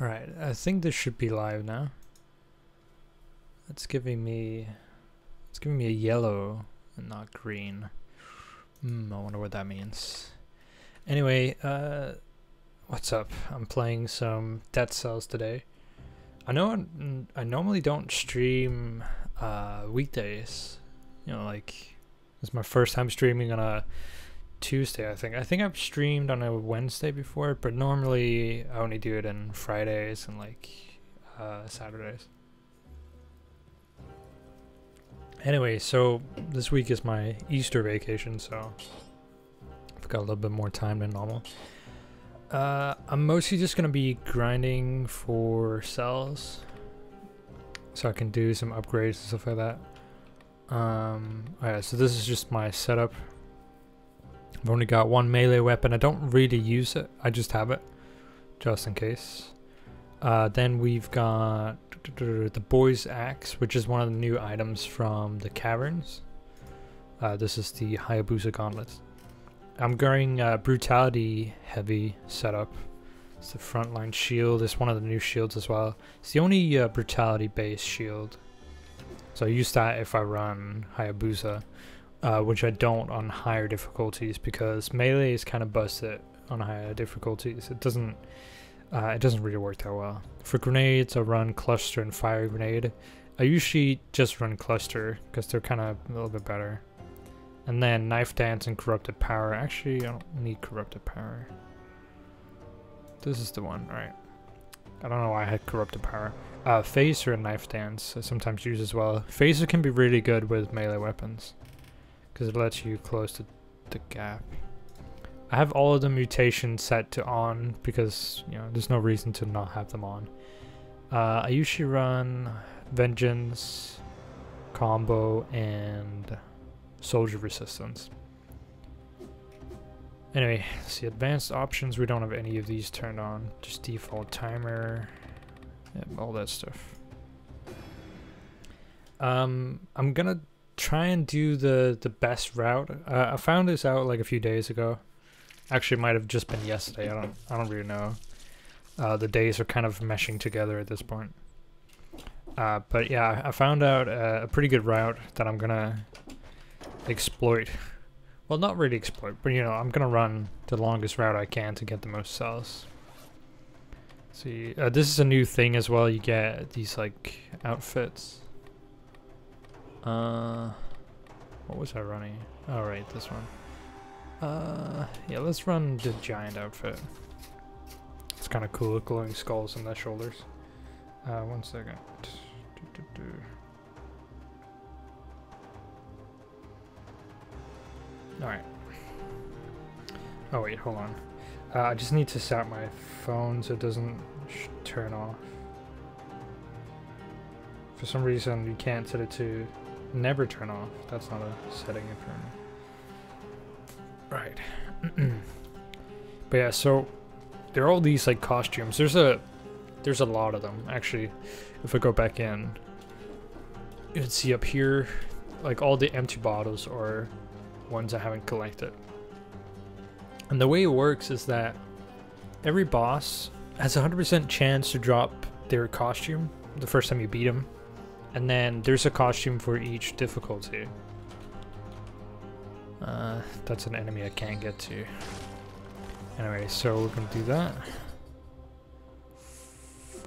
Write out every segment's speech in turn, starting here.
Alright, I think this should be live now. It's giving me a yellow and not green. I wonder what that means. Anyway, what's up? I'm playing some Dead Cells today. I know I normally don't stream weekdays. You know, like, it's my first time streaming on a Tuesday, I think. I think I've streamed on a Wednesday before, but normally I only do it on Fridays and like Saturdays. Anyway, so this week is my Easter vacation, so I've got a little bit more time than normal. I'm mostly just gonna be grinding for cells, so I can do some upgrades and stuff like that. Alright, so this is just my setup. I've only got one melee weapon. I don't really use it. I just have it, just in case. Then we've got the boy's axe, which is one of the new items from the caverns. This is the Hayabusa gauntlets. I'm going brutality heavy setup. It's the frontline shield. It's one of the new shields as well. It's the only brutality based shield. So I use that if I run Hayabusa, which I don't on higher difficulties because melee is kind of busted on higher difficulties. It doesn't really work that well. For grenades, I run cluster and fire grenade. I usually just run cluster because they're kind of a little bit better. And then knife dance and corrupted power. Actually, I don't need corrupted power. This is the one, right? I don't know why I had corrupted power. Phaser and knife dance I sometimes use as well. Phaser can be really good with melee weapons because it lets you close the gap. I have all of the mutations set to on because, you know, there's no reason to not have them on. I usually run vengeance, combo, and soldier resistance. Anyway, let's see, advanced options, we don't have any of these turned on. Just default timer, all that stuff. I'm gonna try and do the best route. I found this out like a few days ago. Actually, it might have just been yesterday. I don't really know. The days are kind of meshing together at this point. But yeah, I found out a pretty good route that I'm gonna exploit. Well, not really exploit, but you know, I'm gonna run the longest route I can to get the most cells. See, this is a new thing as well. You get these like outfits. What was I running? Oh right, this one. Yeah, let's run the giant outfit. It's kind of cool, glowing skulls on their shoulders. 1 second. Alright. Oh wait, hold on. I just need to set my phone so it doesn't turn off. For some reason, you can't set it to never turn off. That's not a setting apparently. Right. But yeah, so there are all these like costumes. There's a lot of them actually. If I go back in, you can see up here like all the empty bottles or ones I haven't collected. And the way it works is that every boss has a 100% chance to drop their costume the first time you beat them, and then there's a costume for each difficulty. That's an enemy I can't get to. Anyway, so we're gonna do that.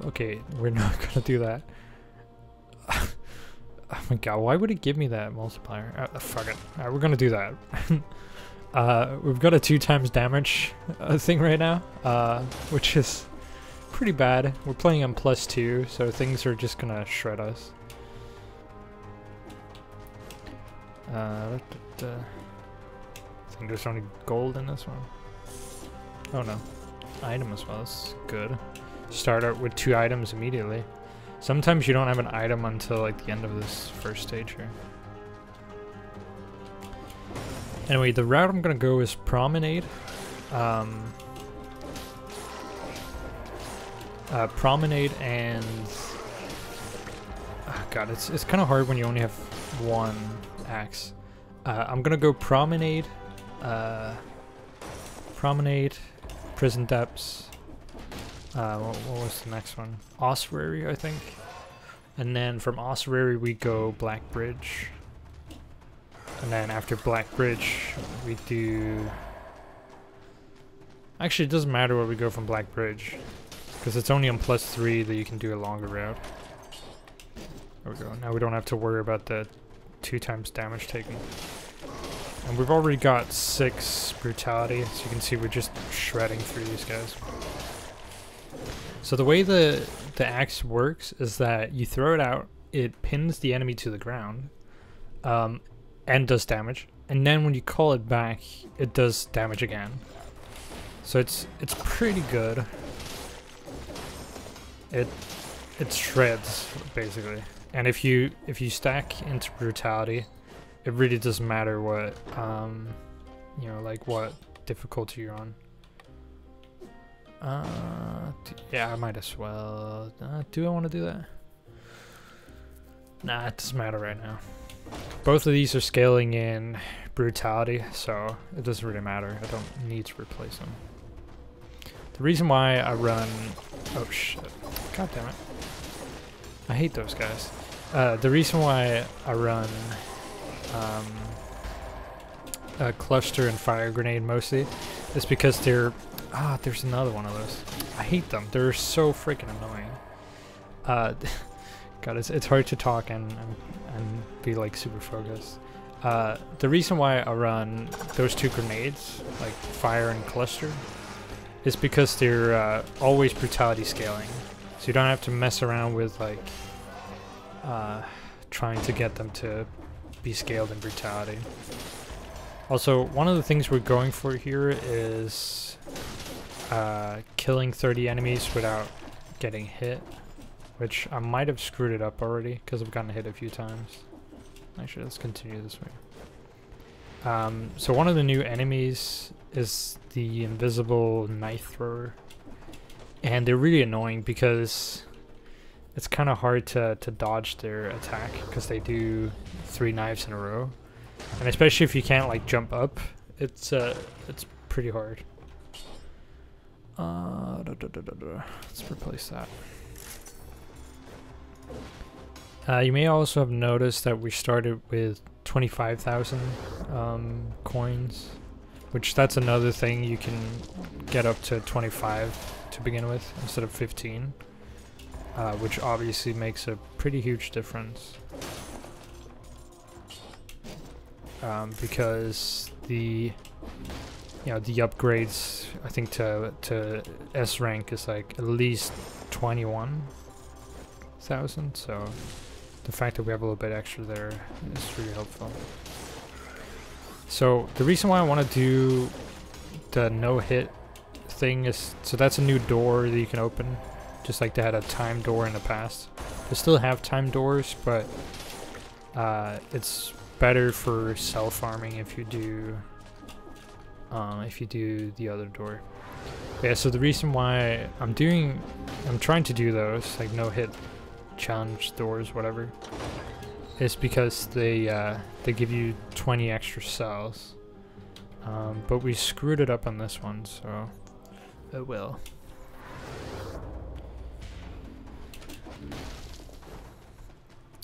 Okay, we're not gonna do that. Oh my god, why would it give me that multiplier? Fuck it. Alright, we're gonna do that. We've got a 2x damage thing right now, which is pretty bad. We're playing on +2, so things are just gonna shred us. I think there's only gold in this one. Oh no. Item as well, that's good. Start out with 2 items immediately. Sometimes you don't have an item until like the end of this first stage here. Anyway, the route I'm gonna go is Promenade. Promenade and... Oh god, it's kind of hard when you only have one axe. I'm gonna go Promenade, Prison Depths, what was the next one? Ossuary, I think. And then from Ossuary we go Black Bridge. And then after Black Bridge we do... Actually, it doesn't matter where we go from Black Bridge, because it's only on +3 that you can do a longer route. There we go. Now we don't have to worry about the 2 times damage taken. And we've already got 6 brutality, so you can see we're just shredding through these guys. So the way the axe works is that you throw it out, it pins the enemy to the ground, and does damage. And then when you call it back, it does damage again. So it's pretty good. It shreds basically. And if you stack into brutality, it really doesn't matter what you know, like what difficulty you're on. Yeah, I might as well. Do I want to do that? Nah, it doesn't matter right now. Both of these are scaling in brutality, so it doesn't really matter. I don't need to replace them. The reason why I run... Oh shit. God damn it. I hate those guys. The reason why I run cluster and fire grenade mostly is because they're... Ah, there's another one of those. I hate them. They're so freaking annoying. God, it's hard to talk and be like super focused. The reason why I run those 2 grenades, like fire and cluster, is because they're always brutality scaling. So you don't have to mess around with like trying to get them to be scaled in brutality. Also, one of the things we're going for here is killing 30 enemies without getting hit, which I might have screwed it up already because I've gotten hit a few times. Actually, let's continue this way. So one of the new enemies is the invisible knife thrower, and they're really annoying because it's kind of hard to dodge their attack because they do 3 knives in a row, and especially if you can't like jump up, it's pretty hard. Let's replace that. You may also have noticed that we started with 25,000 coins, which that's another thing. You can get up to 25 to begin with instead of 15, which obviously makes a pretty huge difference, because the upgrades, I think to S rank is like at least 21,000, so the fact that we have a little bit extra there is really helpful. So the reason why I want to do the no-hit thing is, so that's a new door that you can open, just like they had a time door in the past. They still have time doors, but it's better for self-farming if you do the other door. But yeah, so the reason why I'm trying to do those, like no-hit challenge doors, whatever, is because they give you 20 extra cells. But we screwed it up on this one, so it will.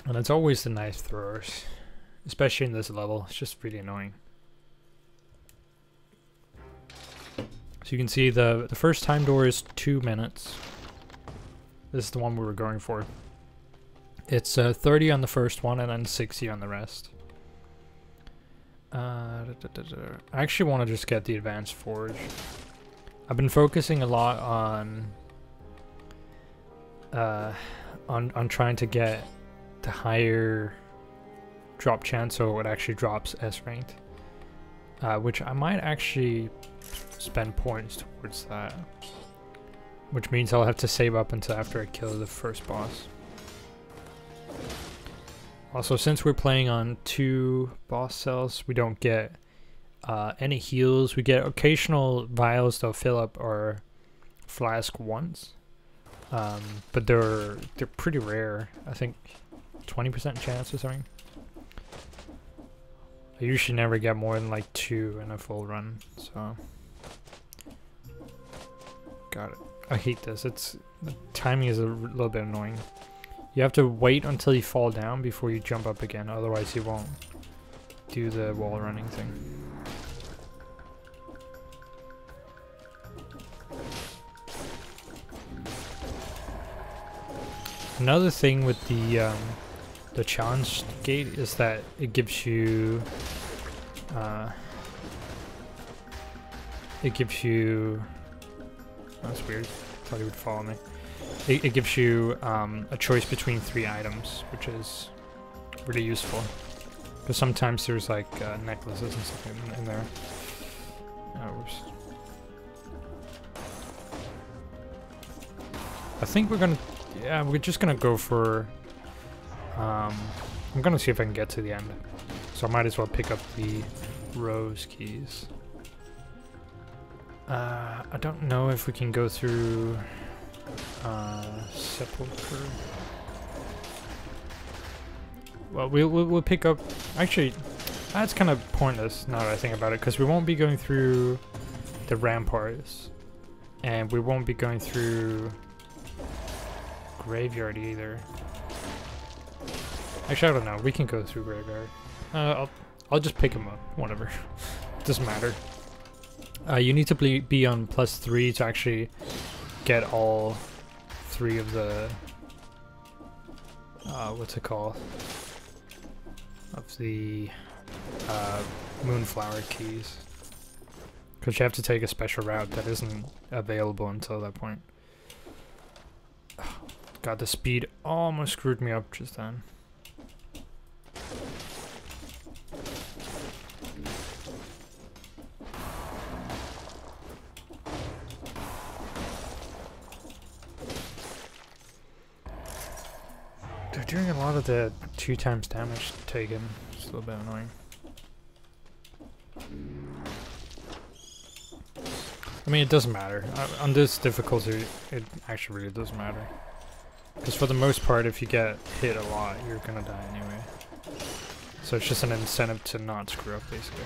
And it's always the knife throwers, especially in this level. It's just really annoying. So you can see the first time door is 2 minutes. This is the one we were going for. It's 30 on the first one and then 60 on the rest. I actually want to just get the advanced forge. I've been focusing a lot on trying to get the higher drop chance, so it actually drops S ranked, which I might actually spend points towards that, which means I'll have to save up until after I kill the first boss. Also, since we're playing on 2 boss cells, we don't get any heals. We get occasional vials that'll fill up our flask once, but they're pretty rare. I think 20% chance or something. I usually never get more than like 2 in a full run, so got it. I hate this. The timing is a little bit annoying. You have to wait until you fall down before you jump up again, otherwise you won't do the wall running thing. Another thing with the challenge gate is that it gives you that's weird. Thought he would follow me. It gives you a choice between 3 items, which is really useful. Because sometimes there's like necklaces and stuff in there. Oh, oops. I think we're just gonna go for... I'm gonna see if I can get to the end. So I might as well pick up the rose keys. I don't know if we can go through sepulcher. Well, we'll pick up. Actually, that's kind of pointless now that I think about it, because we won't be going through the ramparts, and we won't be going through graveyard either. Actually, I don't know. We can go through graveyard. I'll just pick him up. Whatever. Doesn't matter. You need to be on +3 to actually get all 3 of the what's it called? Of the moonflower keys. Because you have to take a special route that isn't available until that point. God, the speed almost screwed me up just then. They're doing a lot of the 2 times damage taken. It's a little bit annoying. I mean, it doesn't matter. On this difficulty, it actually really doesn't matter. Because for the most part, if you get hit a lot, you're gonna die anyway. So it's just an incentive to not screw up, basically.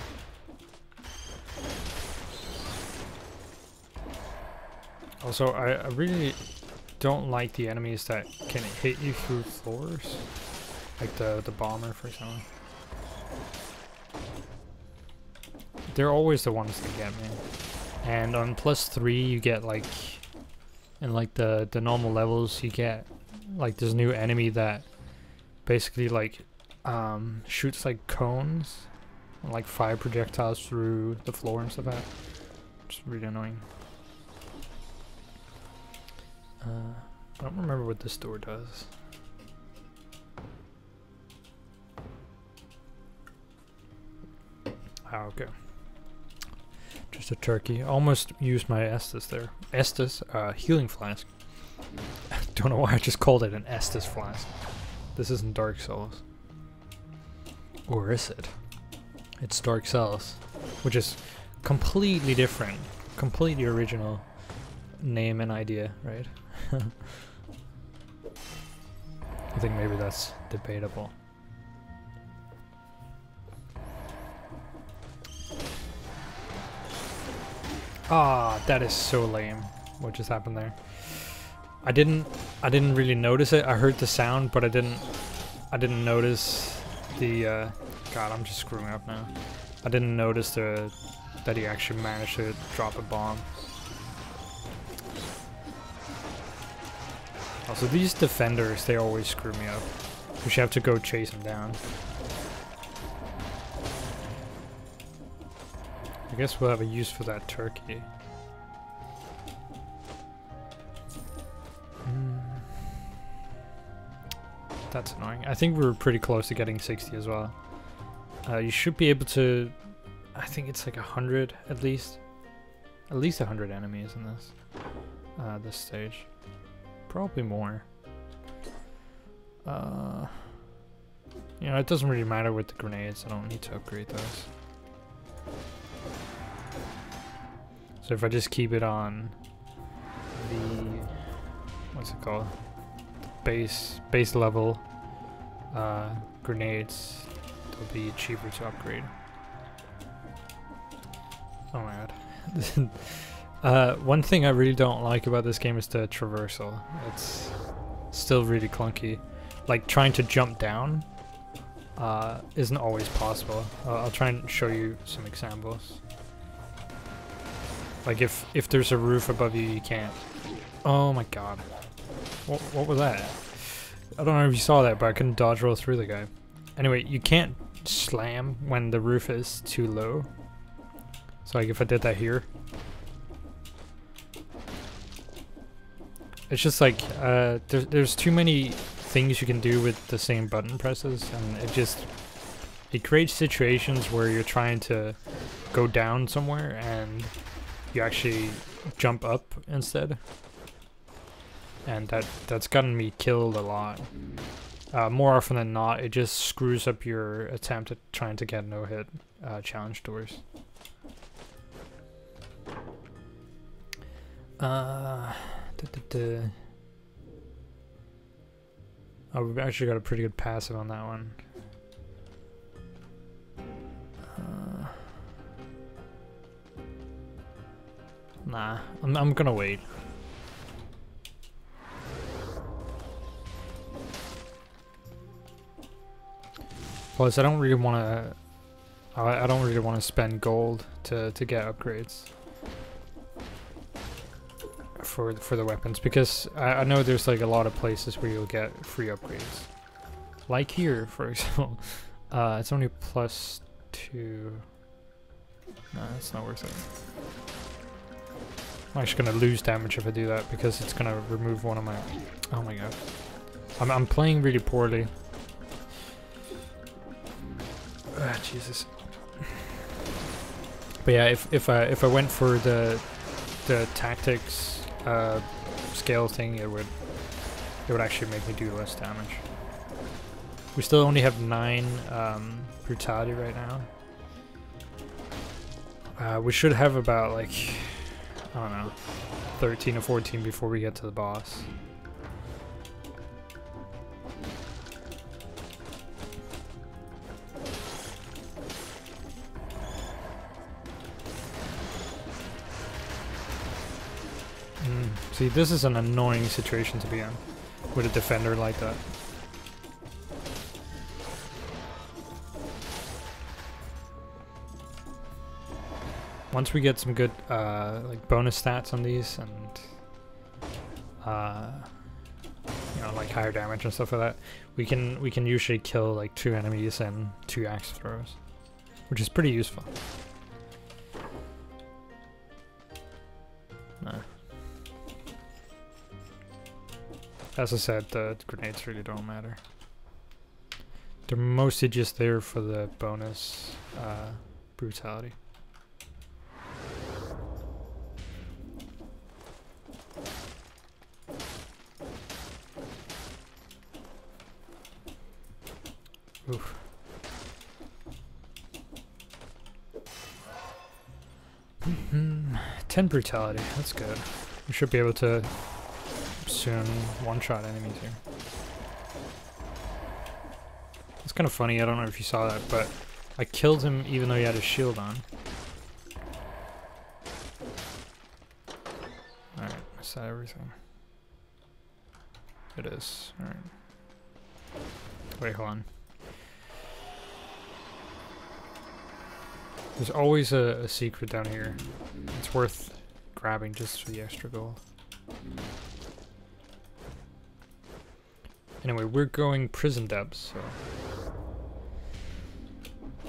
Also, I really don't like the enemies that can hit you through floors. Like the bomber, for example. They're always the ones that get me. And on +3 you get like, in like the normal levels, you get like this new enemy that basically like shoots like cones, like fire projectiles through the floor and stuff like that. It's really annoying. I don't remember what this door does. Ah, okay. Just a turkey. Almost used my Estus there. Estus, healing flask. Don't know why I just called it an Estus flask. This isn't Dark Souls. Or is it? It's Dark Souls, which is completely different, completely original name and idea, right? I think maybe that's debatable. Ah, that is so lame. What just happened there? I didn't really notice it. I heard the sound, but I didn't notice the God, I'm just screwing up now. I didn't notice that he actually managed to drop a bomb. Also, these defenders, they always screw me up. Because you have to go chase them down. I guess we'll have a use for that turkey. That's annoying. I think we were pretty close to getting 60 as well. You should be able to... I think it's like 100 at least. At least 100 enemies in this stage. Probably more. You know, it doesn't really matter with the grenades. I don't need to upgrade those. So if I just keep it on the... what's it called? Base level grenades, they'll be cheaper to upgrade. Oh my god. One thing I really don't like about this game is the traversal. It's still really clunky. Like trying to jump down isn't always possible. I'll try and show you some examples. Like if there's a roof above you, you can't. Oh my god. What was that? I don't know if you saw that, but I couldn't dodge roll through the guy. Anyway, you can't slam when the roof is too low. So like if I did that here. It's just like, there's too many things you can do with the same button presses, and it creates situations where you're trying to go down somewhere and you actually jump up instead. And that's gotten me killed a lot. More often than not, it just screws up your attempt at trying to get no-hit challenge doors. Oh, we've actually got a pretty good passive on that one. Nah, I'm gonna wait. Plus, I don't really want to. I don't really want to spend gold to get upgrades for the weapons, because I know there's like a lot of places where you'll get free upgrades. Like here, for example. It's only +2. No, it's not worth it. I'm actually gonna lose damage if I do that, because it's gonna remove one of my. Oh my god, I'm playing really poorly. Ah, Jesus. But yeah, if I went for the tactics scale thing, it would actually make me do less damage. We still only have 9 brutality right now. We should have about like, I don't know, 13 or 14 before we get to the boss. See, this is an annoying situation to be in with a defender like that. Once we get some good like bonus stats on these, and you know, like higher damage and stuff like that, we can usually kill like 2 enemies and 2 axe throws, which is pretty useful. No. As I said, the grenades really don't matter. They're mostly just there for the bonus brutality. Oof. Mm-hmm. 10 brutality, that's good. We should be able to soon one-shot enemies here. It's kind of funny, I don't know if you saw that, but I killed him even though he had his shield on. Alright, is that everything? It is, alright. Wait, hold on. There's always a secret down here. It's worth grabbing just for the extra gold. Anyway, we're going prison depths,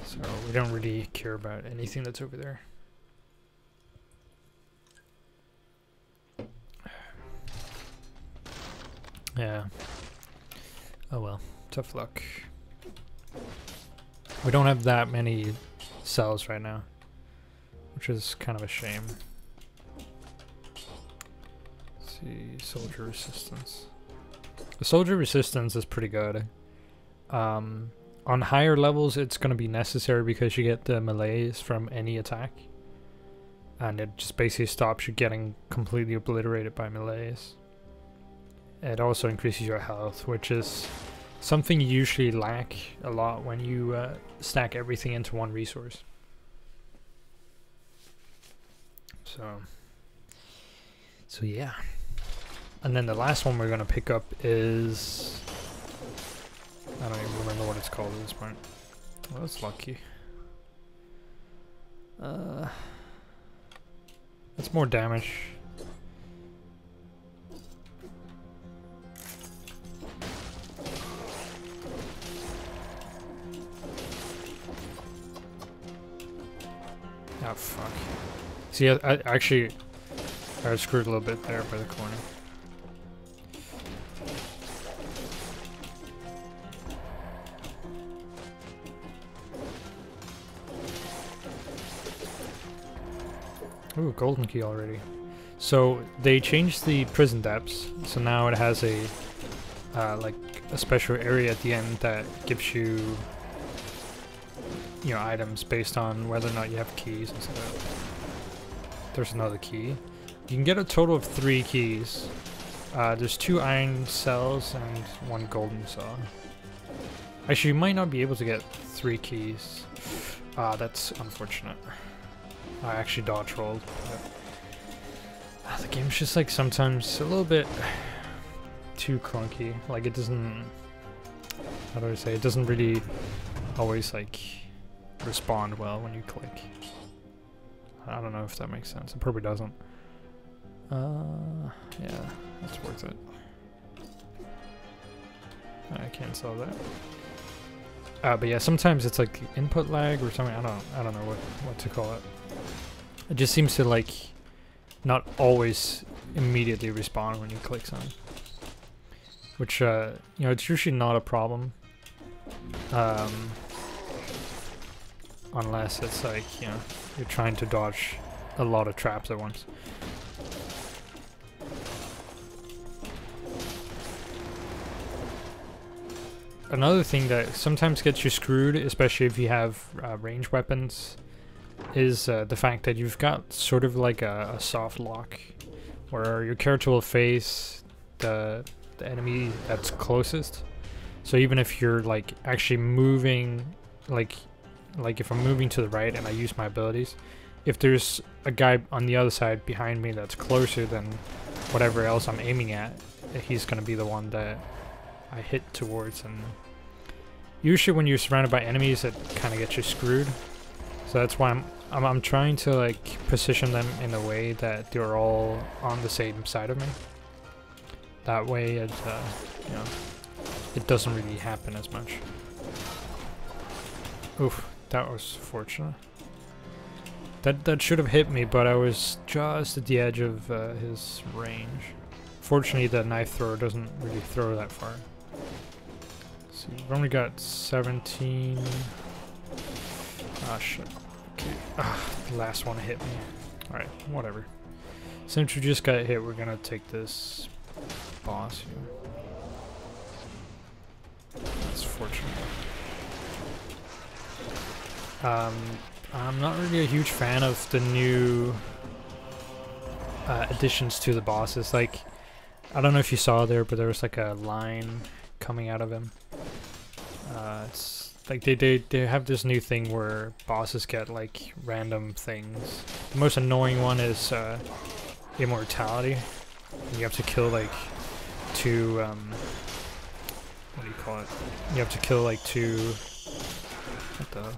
so we don't really care about anything that's over there. Yeah. Oh well, tough luck. We don't have that many cells right now, which is kind of a shame. Let's see, soldier resistance. The soldier resistance is pretty good. On higher levels, it's going to be necessary because you get the melees from any attack, and it just basically stops you getting completely obliterated by melees. It also increases your health, which is something you usually lack a lot when you stack everything into one resource. So, So yeah. And then the last one we're gonna pick up is... I don't even remember what it's called at this point. Well, that's lucky. That's more damage. Oh fuck. See, I actually I screwed a little bit there by the corner. Ooh, golden key already. So they changed the prison depths, so now it has a like a special area at the end that gives you, you know, items based on whether or not you have keys and stuff. There's another key. You can get a total of 3 keys. There's 2 iron cells and 1 golden cell. Actually, you might not be able to get 3 keys. That's unfortunate. I actually dodge rolled. The game's just like sometimes a little bit too clunky. Like it doesn't, how do I say, it doesn't really always like respond well when you click. I don't know if that makes sense. It probably doesn't. Yeah, that's worth it. I can't solve that. But yeah, sometimes it's like input lag or something. I don't know what to call it. It just seems to like not always immediately respond when you click something, which you know, it's usually not a problem, unless it's like, you know, you're trying to dodge a lot of traps at once. Another thing that sometimes gets you screwed, especially if you have ranged weapons, is the fact that you've got sort of like a soft lock where your character will face the enemy that's closest. So even if you're like actually moving, like if I'm moving to the right and I use my abilities, if there's a guy on the other side behind me that's closer than whatever else I'm aiming at, he's gonna be the one that I hit towards. And usually when you're surrounded by enemies, it kind of gets you screwed. So that's why I'm trying to like position them in a way that they're all on the same side of me. That way it you know, it doesn't really happen as much. Oof, that was fortunate. That should have hit me, but I was just at the edge of his range. Fortunately, the knife thrower doesn't really throw that far. Let's see, we've only got 17. Ah, shit. Okay. The last one hit me. Alright, whatever. Since we just got hit, we're gonna take this boss here. That's fortunate. I'm not really a huge fan of the new additions to the bosses. Like, I don't know if you saw there, but there was like a line coming out of him. It's like they have this new thing where bosses get like random things. The most annoying one is immortality. You have to kill like 2 what do you call it? You have to kill like 2 what the,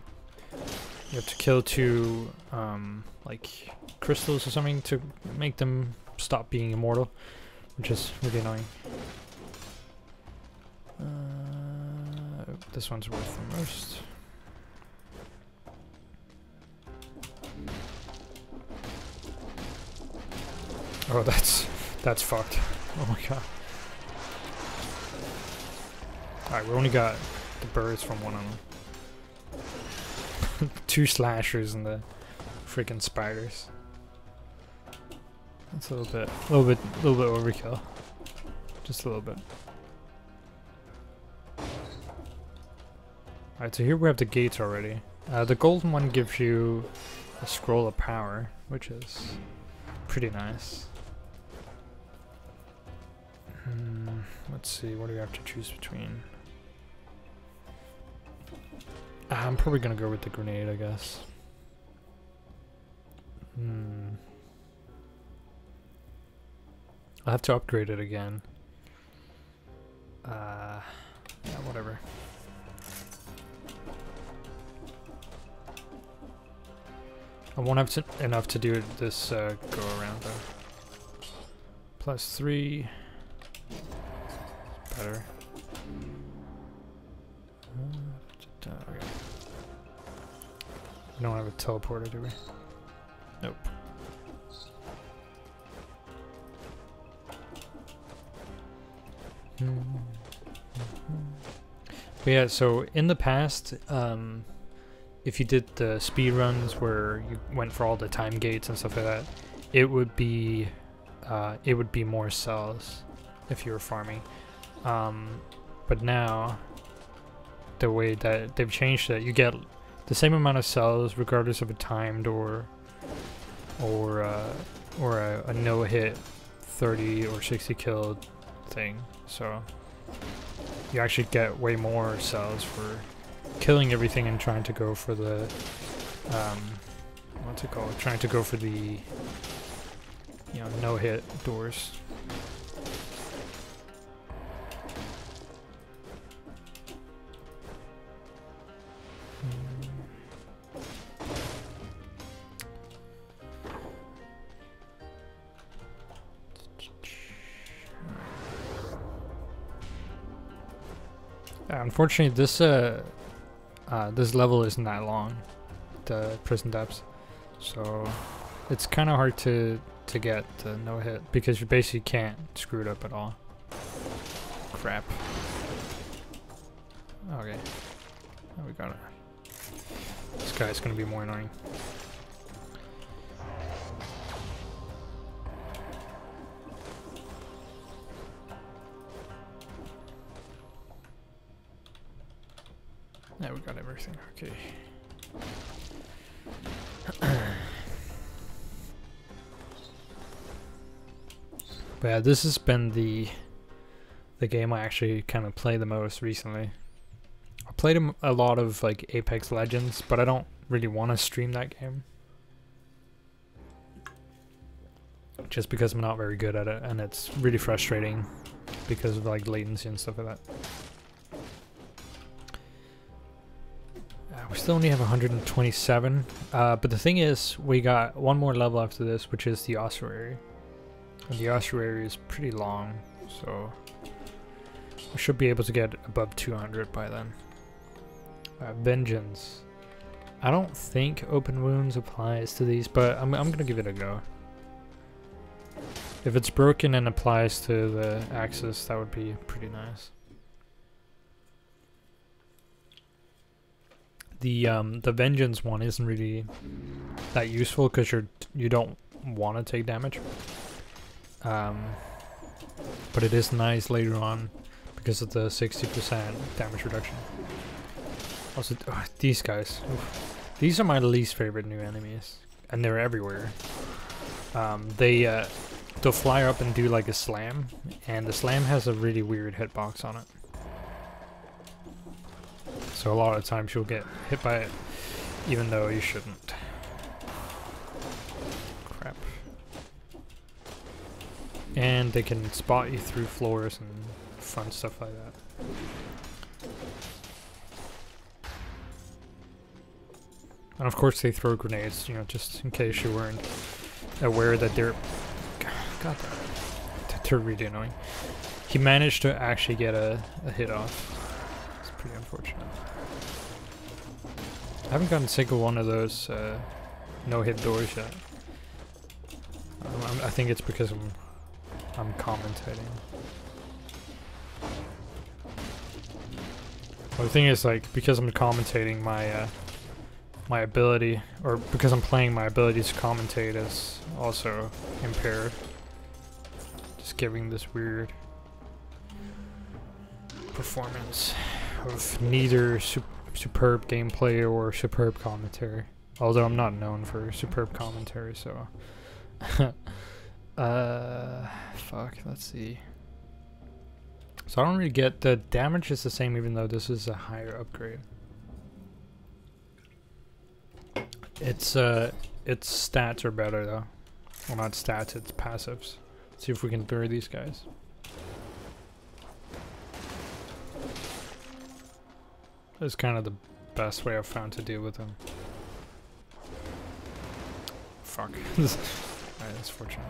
you have to kill 2 like crystals or something to make them stop being immortal, which is really annoying. This one's worth the most. Oh, that's fucked. Oh my god. Alright, we only got the birds from one of them. 2 slashers and the freaking spiders. That's a little bit overkill. Just a little bit. Alright, so here we have the gates already. The golden one gives you a scroll of power, which is pretty nice. Let's see, what do we have to choose between? I'm probably gonna go with the grenade, I guess. I'll have to upgrade it again. Yeah, whatever. I won't have enough to do this go around though. +3. Better. Okay. We don't have a teleporter, do we? Nope. But yeah, so in the past, if you did the speed runs where you went for all the time gates and stuff like that, it would be more cells if you were farming. But now, the way that they've changed it, you get the same amount of cells regardless of a timed or a no-hit 30 or 60 kill thing. So you actually get way more cells for killing everything and trying to go for the what's it called? Trying to go for the no-hit doors. Unfortunately, this level isn't that long, the prison depths, so it's kind of hard to get the no hit because you basically can't screw it up at all. Crap. Okay. Oh, we got it. This guy's gonna be more annoying. Yeah, we got everything. Okay. But yeah, this has been the game I actually kind of play the most recently. I played a lot of like Apex Legends, but I don't really want to stream that game. Just because I'm not very good at it, and it's really frustrating because of like latency and stuff like that. We still only have 127, but the thing is, we got one more level after this, which is the ossuary. And the ossuary is pretty long, so we should be able to get above 200 by then. Vengeance. I don't think open wounds applies to these, but I'm gonna give it a go. If it's broken and applies to the axis, that would be pretty nice. The vengeance one isn't really that useful because you don't want to take damage. But it is nice later on because of the 60% damage reduction. Also, these guys. Oof. These are my least favorite new enemies, and they're everywhere. They'll fly up and do like a slam, and the slam has a really weird hitbox on it. So a lot of times you'll get hit by it, even though you shouldn't. Crap. And they can spot you through floors and fun stuff like that. And of course they throw grenades, just in case you weren't aware that they're... God, they're really annoying. He managed to actually get a hit off. It's pretty unfortunate. I haven't gotten sick of one of those no-hit doors yet. I think it's because I'm commentating. Well, the thing is, like, because I'm commentating, my ability, or because I'm playing, my ability to commentate is also impaired. Just giving this weird performance of neither superb gameplay or superb commentary. Although I'm not known for superb commentary, so... fuck, let's see. So I don't really get... The damage is the same even though this is a higher upgrade. Its stats are better though. Well, not stats, it's passives. See if we can throw these guys. That's kind of the best way I've found to deal with them. Fuck. Alright, that's fortunate.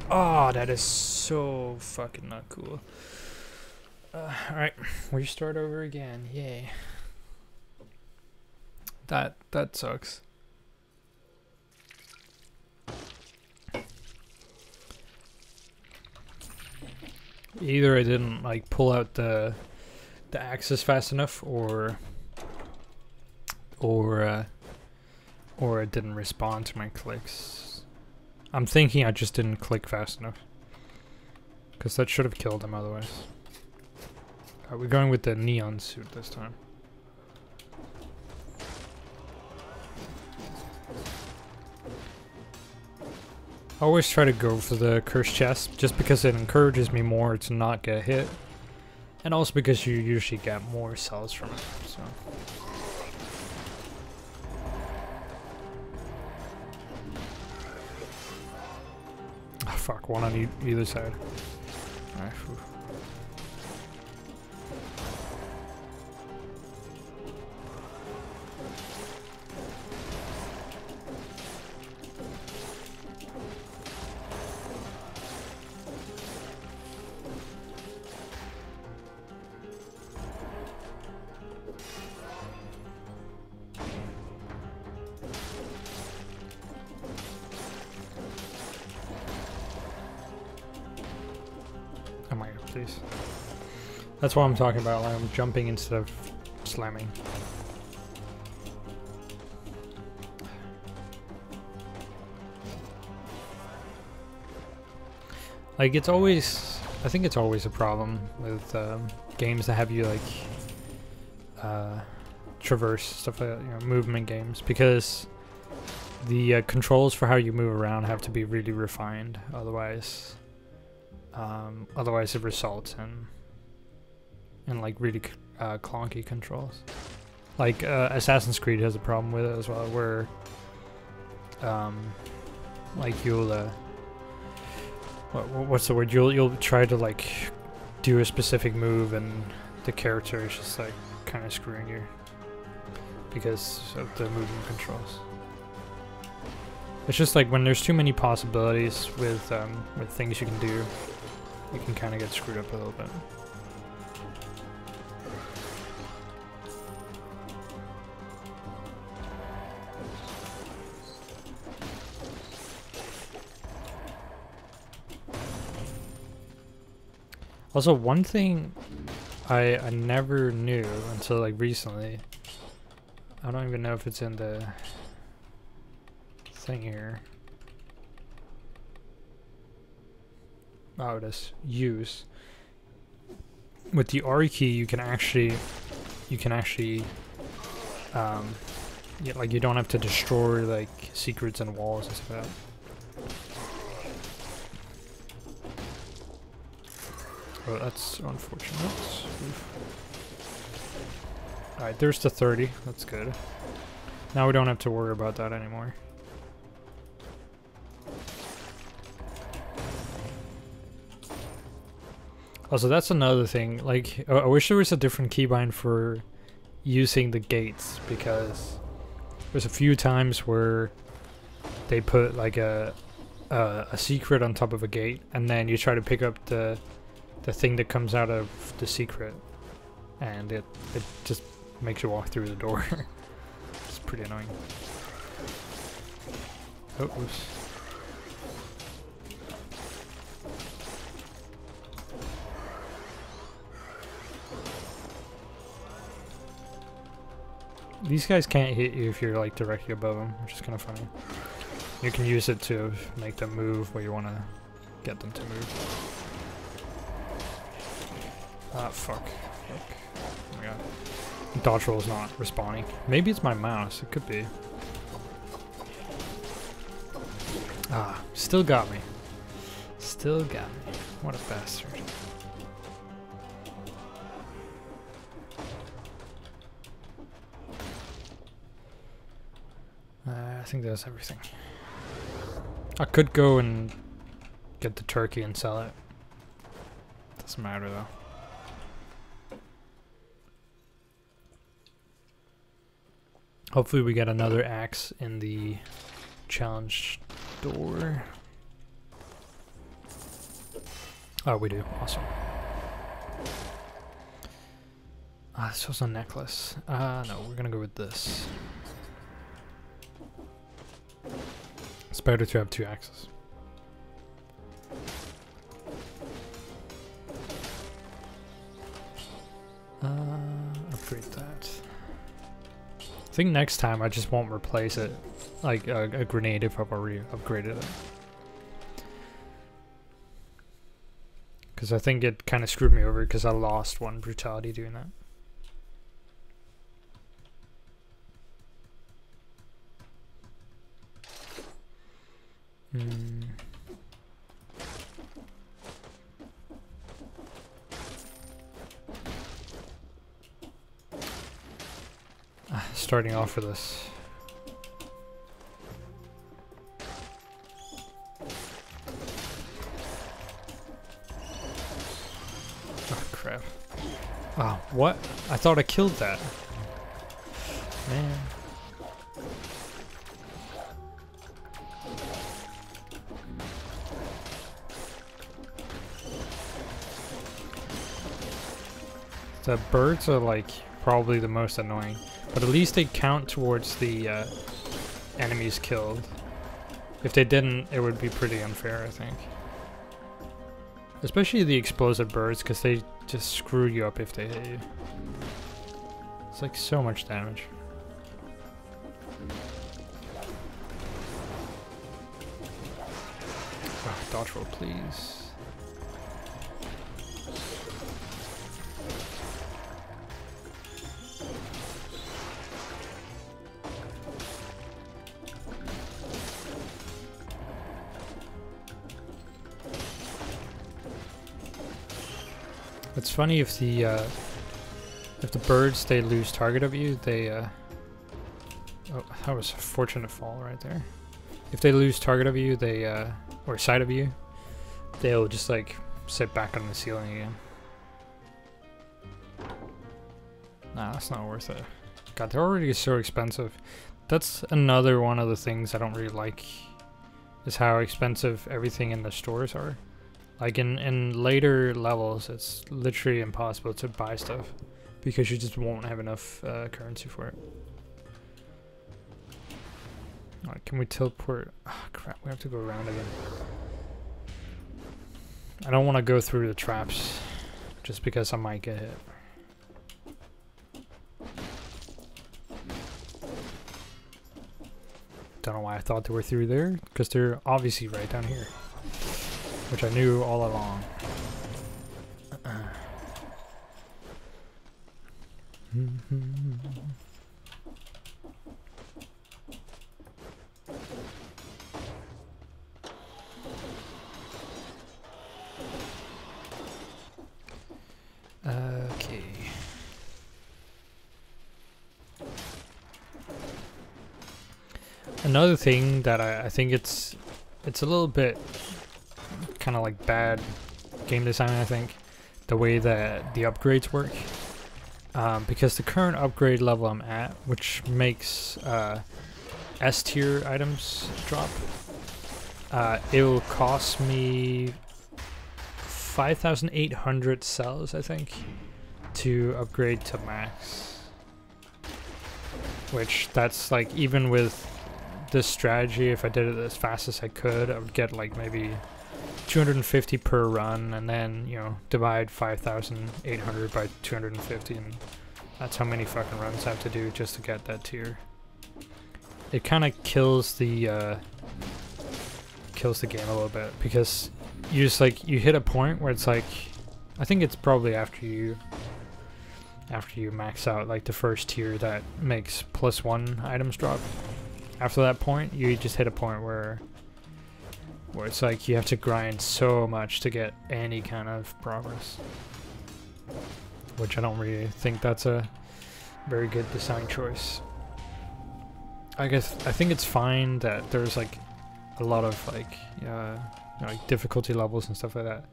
Oh, that is so fucking not cool. Alright, we start over again. Yay. That sucks. Either I didn't like pull out the axis fast enough, or it didn't respond to my clicks. I'm thinking I just didn't click fast enough, because that should have killed him otherwise. We're going with the neon suit this time. I always try to go for the cursed chest, just because it encourages me more to not get hit, and also because you usually get more cells from it, so. Oh, fuck, one on either side. Alright, phew. Please. That's what I'm talking about, like I'm jumping instead of slamming. Like it's always, I think it's always a problem with games that have you like traverse stuff like that, you know, movement games, because the controls for how you move around have to be really refined, otherwise it results in like really clunky controls. Like Assassin's Creed has a problem with it as well, where like you'll what's the word? You'll try to like do a specific move, and the character is just like kind of screwing you because of the movement controls. It's just like when there's too many possibilities with things you can do, you can kind of get screwed up a little bit. Also, one thing I never knew until like recently, I don't even know if it's in the thing here. Oh, it is. Use. With the R key, you can actually, yeah, like you don't have to destroy like secrets and walls and stuff like that. Oh, that's unfortunate. Alright, there's the 30. That's good. Now we don't have to worry about that anymore. Also, that's another thing. Like, I wish there was a different keybind for using the gates, because there's a few times where they put like a secret on top of a gate, and then you try to pick up the thing that comes out of the secret, and it just makes you walk through the door. It's pretty annoying. Oh, oops. These guys can't hit you if you're like directly above them, which is kind of funny. You can use it to make them move where you want to get them to move. Ah, fuck. Fuck. Oh my god. Dodge roll is not responding. Maybe it's my mouse. It could be. Ah, still got me. Still got me. What a bastard. I think that's everything. I could go and get the turkey and sell it. Doesn't matter though. Hopefully we get another axe in the challenge door. Oh, we do. Awesome. This was a necklace. No, we're gonna go with this. It's better to have 2 axes. Upgrade that. I think next time I just won't replace it like a grenade if I've already upgraded it. Because I think it kind of screwed me over because I lost 1 brutality doing that. Starting off with this. Oh crap. Oh, what? I thought I killed that. Man. The birds are like probably the most annoying. But at least they count towards the enemies killed. If they didn't, it would be pretty unfair, I think. Especially the explosive birds, because they just screw you up if they hit you. It's like so much damage. Oh, dodge roll, please. It's funny if the birds they lose target of you, they oh, that was a fortunate fall right there. If they lose target of you, they or sight of you, they'll just like sit back on the ceiling again. Nah, that's not worth it. God, they're already so expensive. That's another one of the things I don't really like, is how expensive everything in the stores are. Like in later levels, it's literally impossible to buy stuff because you just won't have enough currency for it. Alright, can we teleport? Oh, crap, we have to go around again. I don't want to go through the traps just because I might get hit. Don't know why I thought they were through there, because they're obviously right down here. Which I knew all along. Okay. Another thing that I think it's a little bit kind of like bad game design, I think, the way that the upgrades work, because the current upgrade level I'm at, which makes S tier items drop, it will cost me 5,800 cells, I think, to upgrade to max, which that's like, even with this strategy, if I did it as fast as I could, I would get like maybe 250 per run, and then, you know, divide 5,800 by 250, and that's how many fucking runs I have to do just to get that tier. It kind of kills the game a little bit, because you just like, you hit a point where it's like, I think it's probably after you max out like the first tier that makes +1 items drop. After that point, you just hit a point where it's like you have to grind so much to get any kind of progress, which I don't really think that's a very good design choice. I think it's fine that there's like a lot of like like difficulty levels and stuff like that.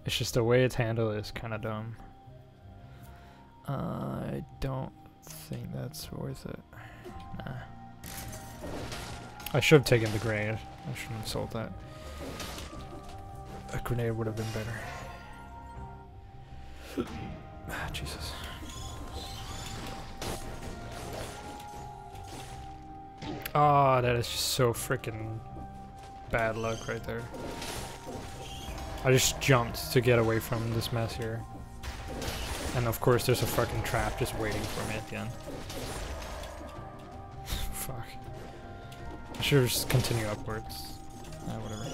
It's just the way it's handled is kind of dumb. I don't think that's worth it. Nah. I should have taken the grenade. I shouldn't have sold that. A grenade would have been better. Ah, Jesus. Oh, that is just so freaking bad luck right there. I just jumped to get away from this mess here. And of course there's a fucking trap just waiting for me at the end. Fuck. I should just continue upwards. Whatever.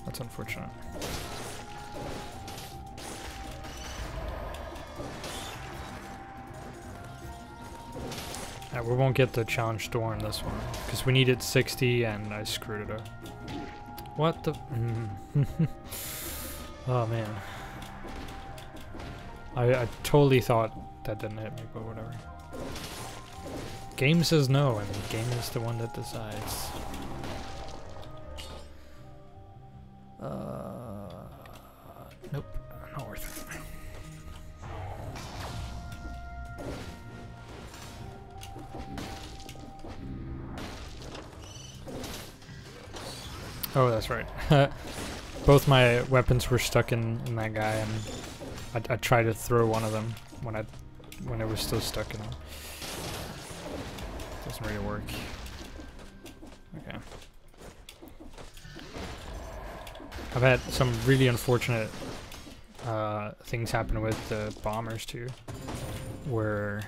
That's unfortunate. We won't get the challenge door in this one, because we needed 60 and I screwed it up. What the... Oh man. I totally thought that didn't hit me, but whatever. Game says no, and the game is the one that decides. Nope, not worth it. Oh, that's right. Both my weapons were stuck in that guy, and I tried to throw one of them when it was still stuck in him. Doesn't really work. Okay. I've had some really unfortunate things happen with the bombers too, where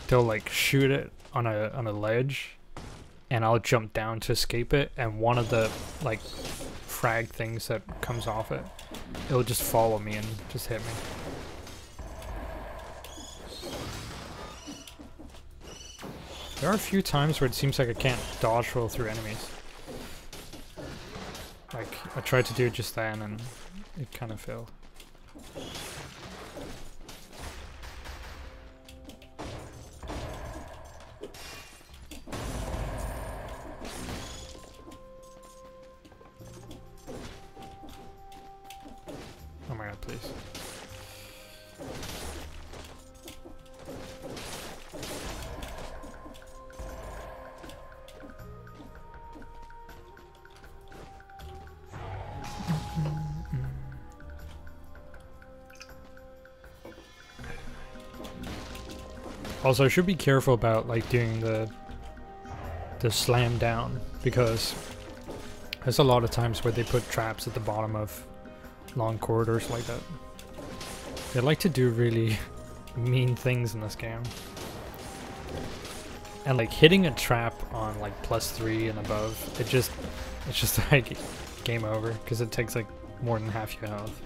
they'll like shoot it on a ledge, and I'll jump down to escape it, and one of the like frag things that comes off it, it'll just follow me and just hit me. There are a few times where it seems like I can't dodge roll through enemies. Like, I tried to do it just then and it kind of failed. Oh my god, please. Also, I should be careful about like doing the slam down, because there's a lot of times where they put traps at the bottom of long corridors like that. They like to do really mean things in this game. And like hitting a trap on like +3 and above, it's just like game over, because it takes like more than half your health.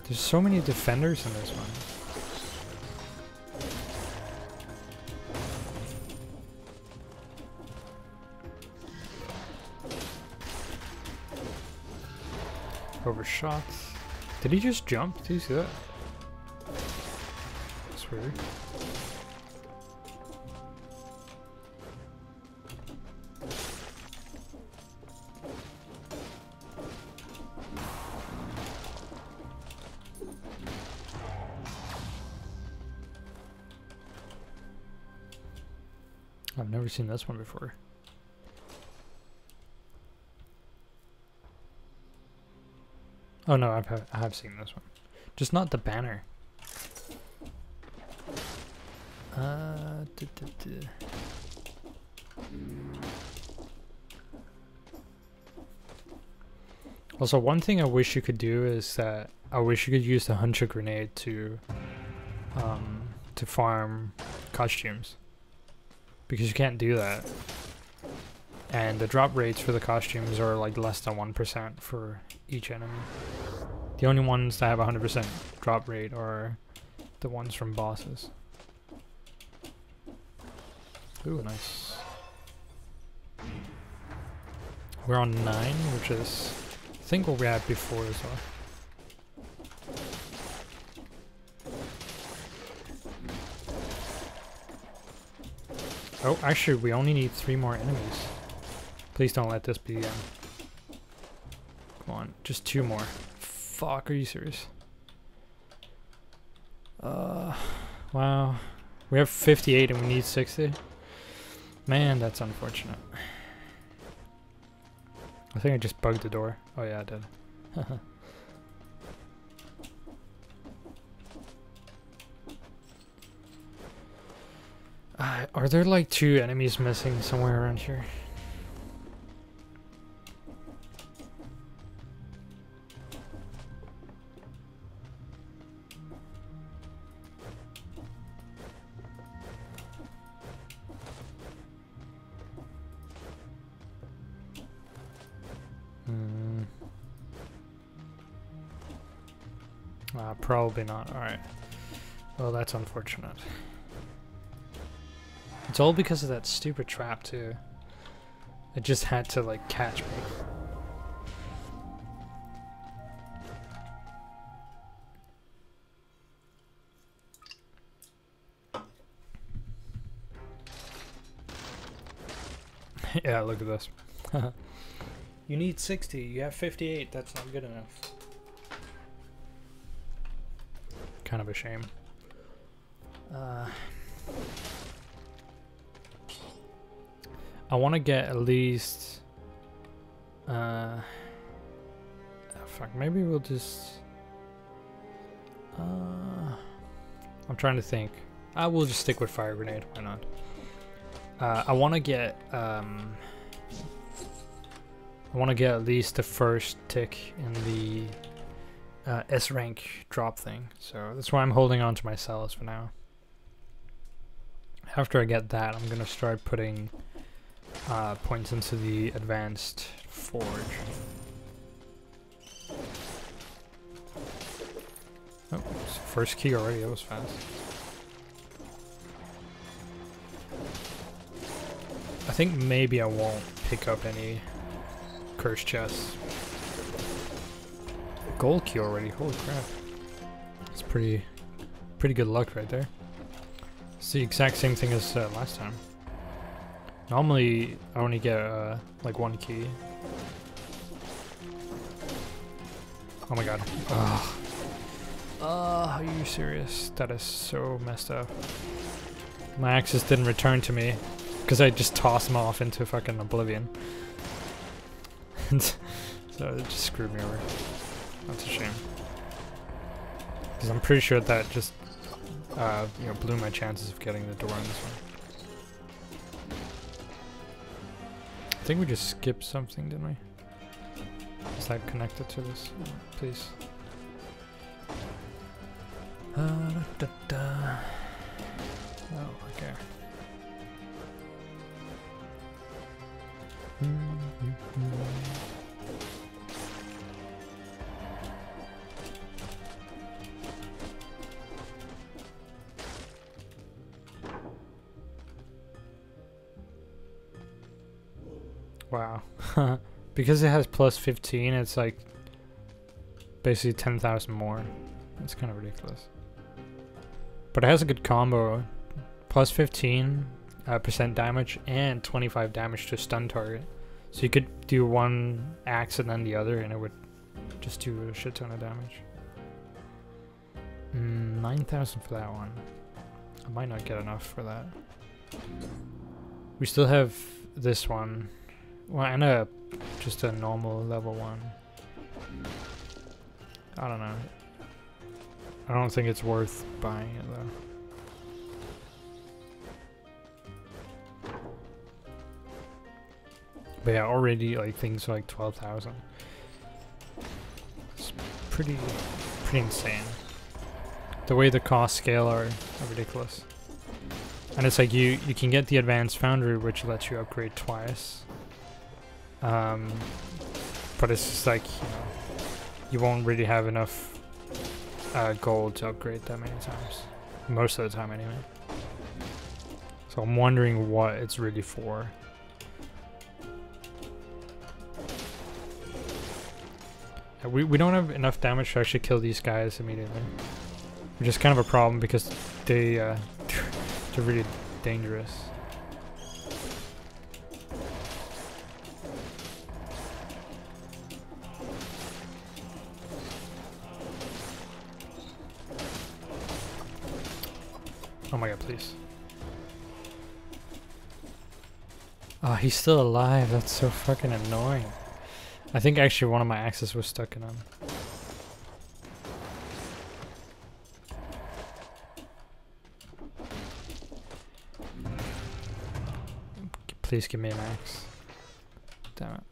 There's so many defenders in this one. Overshot. Did he just jump? Did you see that? That's weird. I've never seen this one before. Oh no, I have seen this one. Just not the banner. Also, one thing I wish you could do is that I wish you could use the hunter grenade to farm costumes, because you can't do that. And the drop rates for the costumes are like less than 1% for each enemy. The only ones that have 100% drop rate are the ones from bosses. Ooh, nice. We're on 9, which is, I think, what we had before as well. Oh, actually, we only need 3 more enemies. Please don't let this be, come on, just 2 more. Fuck, are you serious? Wow. We have 58 and we need 60? Man, that's unfortunate. I think I just bugged the door. Oh yeah, I did. Are there like 2 enemies missing somewhere around here? Probably not. Alright. Well, that's unfortunate. It's all because of that stupid trap, too. It just had to, like, catch me. Yeah, look at this. You need 60. You have 58. That's not good enough. Kind of a shame. I want to get at least fuck, maybe we'll just I'm trying to think. I will just stick with fire grenade, why not? I want to get at least the first tick in the S rank drop thing, so that's why I'm holding on to my cells for now. After I get that, I'm gonna start putting points into the advanced forge. Oh, first key already, that was fast. I think maybe I won't pick up any cursed chests. Gold key already, holy crap. It's pretty good luck right there. It's the exact same thing as last time. Normally I only get like 1 key. Oh my god. Ugh. Are you serious? That is so messed up. My axes didn't return to me because I just tossed them off into fucking oblivion. So it just screwed me over. That's a shame. Because I'm pretty sure that just you know, blew my chances of getting the door on this one. I think we just skipped something, didn't we? Is that connected to this? Oh, please. Oh, okay. Wow. Because it has plus 15, it's like basically 10,000 more. That's kind of ridiculous. But it has a good combo. Plus 15% damage and 25 damage to stun target. So you could do one axe and then the other and it would just do a shit ton of damage. 9,000 for that one. I might not get enough for that. We still have this one. Well, and just a normal level 1. I don't know. I don't think it's worth buying it though. But yeah, already like things like 12,000. It's pretty insane. The way the cost scale are ridiculous. And it's like you can get the advanced foundry, which lets you upgrade twice. But it's just like, you know, you won't really have enough gold to upgrade that many times. Most of the time anyway. So I'm wondering what it's really for. We don't have enough damage to actually kill these guys immediately. Which is kind of a problem because they're really dangerous. Oh my god, please. Oh, he's still alive. That's so fucking annoying. I think actually one of my axes was stuck in him. Please give me an axe. Damn it.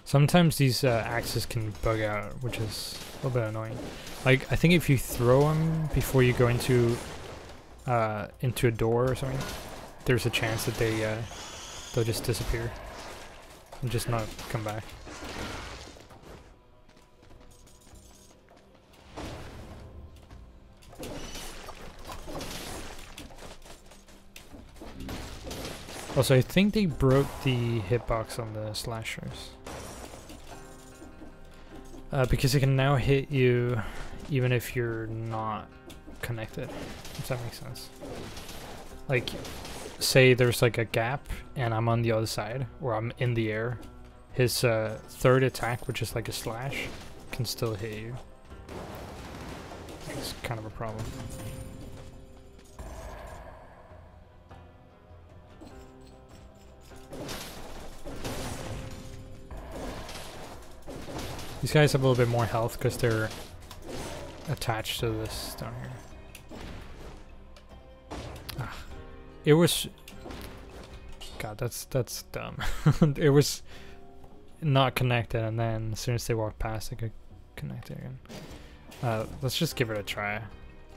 Sometimes these axes can bug out, which is a little bit annoying. Like, I think if you throw them before you go into a door or something, there's a chance that they'll just disappear and just not come back. Also, I think they broke the hitbox on the slashers. Because it can now hit you even if you're not connected, if that makes sense. Like, say there's like a gap and I'm on the other side, or I'm in the air, his third attack, which is like a slash, can still hit you. It's kind of a problem. These guys have a little bit more health because they're attached to this down here. Ah, it was... God, that's dumb. It was not connected, and then as soon as they walked past, it could connect it again. Let's just give it a try.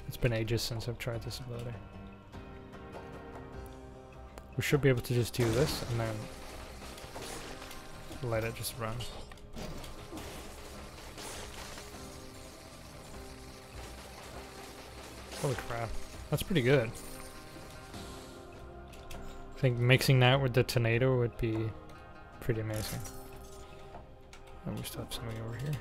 It's been ages since I've tried this ability. We should be able to just do this, and then let it just run. Holy crap, that's pretty good. I think mixing that with the tornado would be pretty amazing. Oh, we still have something over here.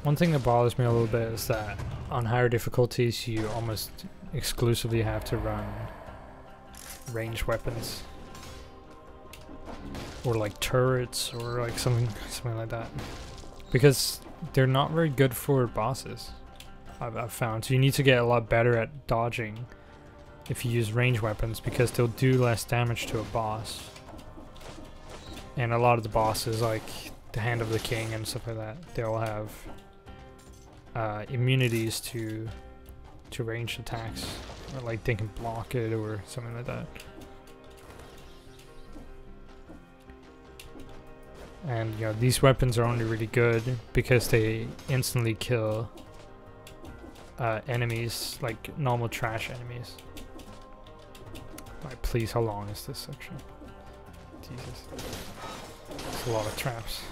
One thing that bothers me a little bit is that on higher difficulties you almost exclusively have to run ranged weapons. Or like turrets, or like something like that, because they're not very good for bosses. I've found, so you need to get a lot better at dodging if you use ranged weapons, because they'll do less damage to a boss. And a lot of the bosses, like the Hand of the King and stuff like that, they all have immunities to ranged attacks, or like they can block it or something like that. And you know, these weapons are only really good because they instantly kill enemies, like normal trash enemies. Alright, please, how long is this section? Jesus. That's a lot of traps.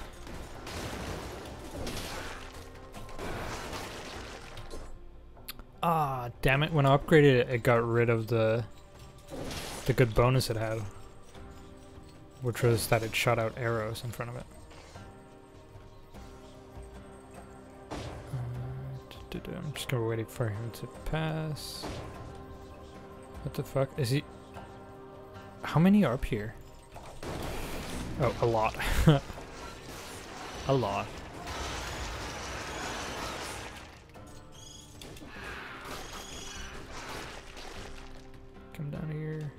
Ah, damn it, when I upgraded it, it got rid of the good bonus it had, which was that it shot out arrows in front of it. I'm just gonna wait for him to pass. What the fuck? Is he... How many are up here? Oh, a lot. A lot. Come down here.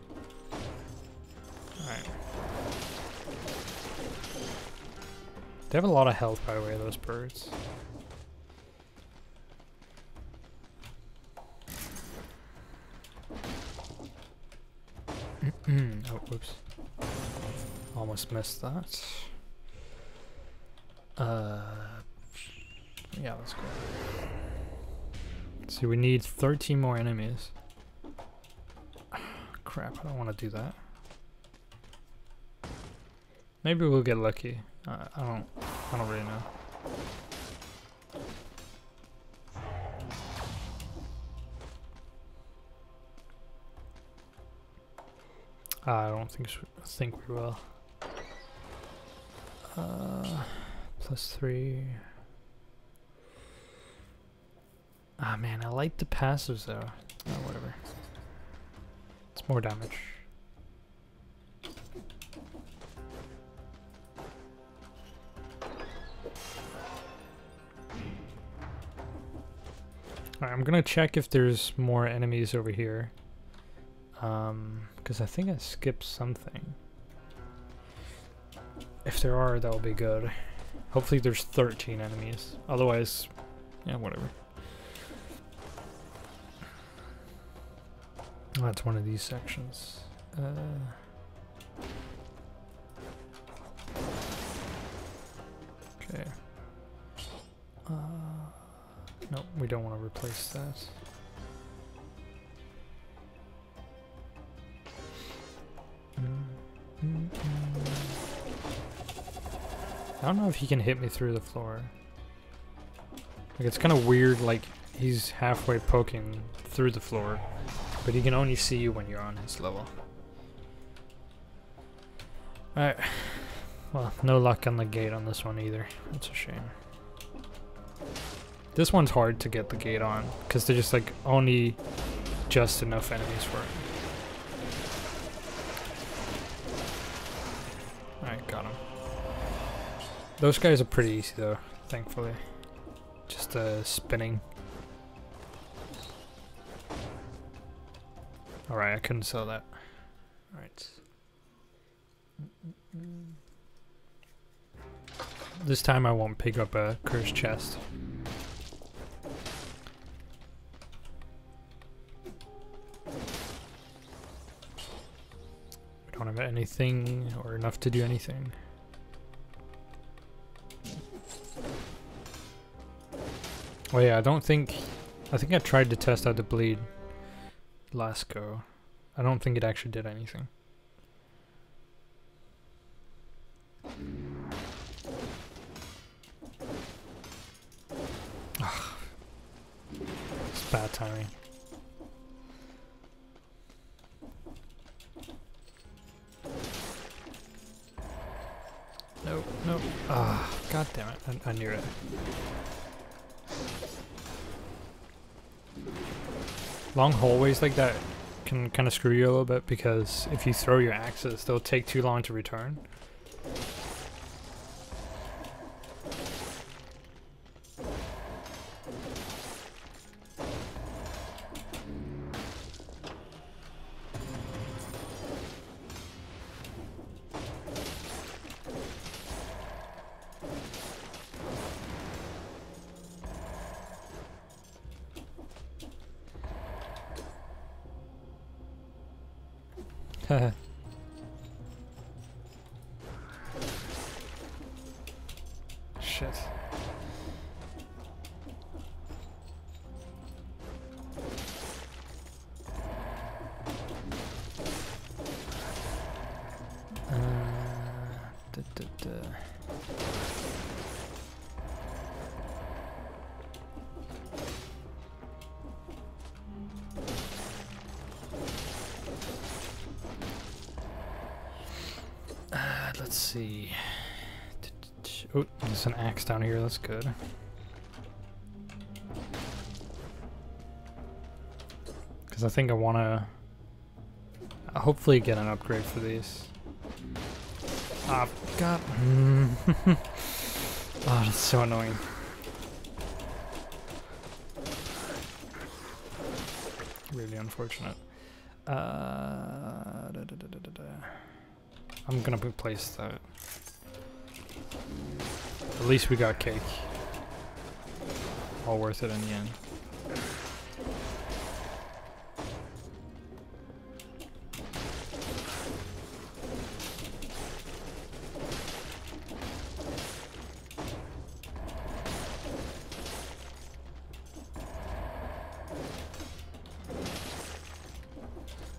Alright. They have a lot of health, by the way, those birds. Oh, whoops. Almost missed that. Yeah, let's go. So we need 13 more enemies. crap, I don't want to do that. Maybe we'll get lucky. I don't really know. I don't think we will. +3. Ah man, I like the passives though. Oh, whatever. It's more damage. Alright, I'm gonna check if there's more enemies over here. Because I think I skipped something. If there are, that'll be good. Hopefully there's 13 enemies. Otherwise, yeah, whatever. Oh, that's one of these sections. Okay. No, we don't want to replace that. I don't know if he can hit me through the floor. Like, it's kind of weird, like, he's halfway poking through the floor, but he can only see you when you're on his level. Alright. Well, no luck on the gate on this one either. That's a shame. This one's hard to get the gate on, because they're just, like, only just enough enemies for it. Alright, got him. Those guys are pretty easy though, thankfully. Just spinning. Alright, I couldn't sell that. Alright. This time I won't pick up a cursed chest. We don't have anything or enough to do anything. Oh yeah, I think I tried to test out the bleed last go. I don't think it actually did anything. Ugh. It's bad timing. Nope, nope. Ah, god damn it. I knew it. Long hallways like that can kind of screw you a little bit, because if you throw your axes, they'll take too long to return. Haha. Shit. Let's see. Oh, there's an axe down here. That's good. Because I think I want to hopefully get an upgrade for these. Ah, God. Oh, that's so annoying. Really unfortunate. I'm gonna replace that. At least we got cake. All worth it in the end.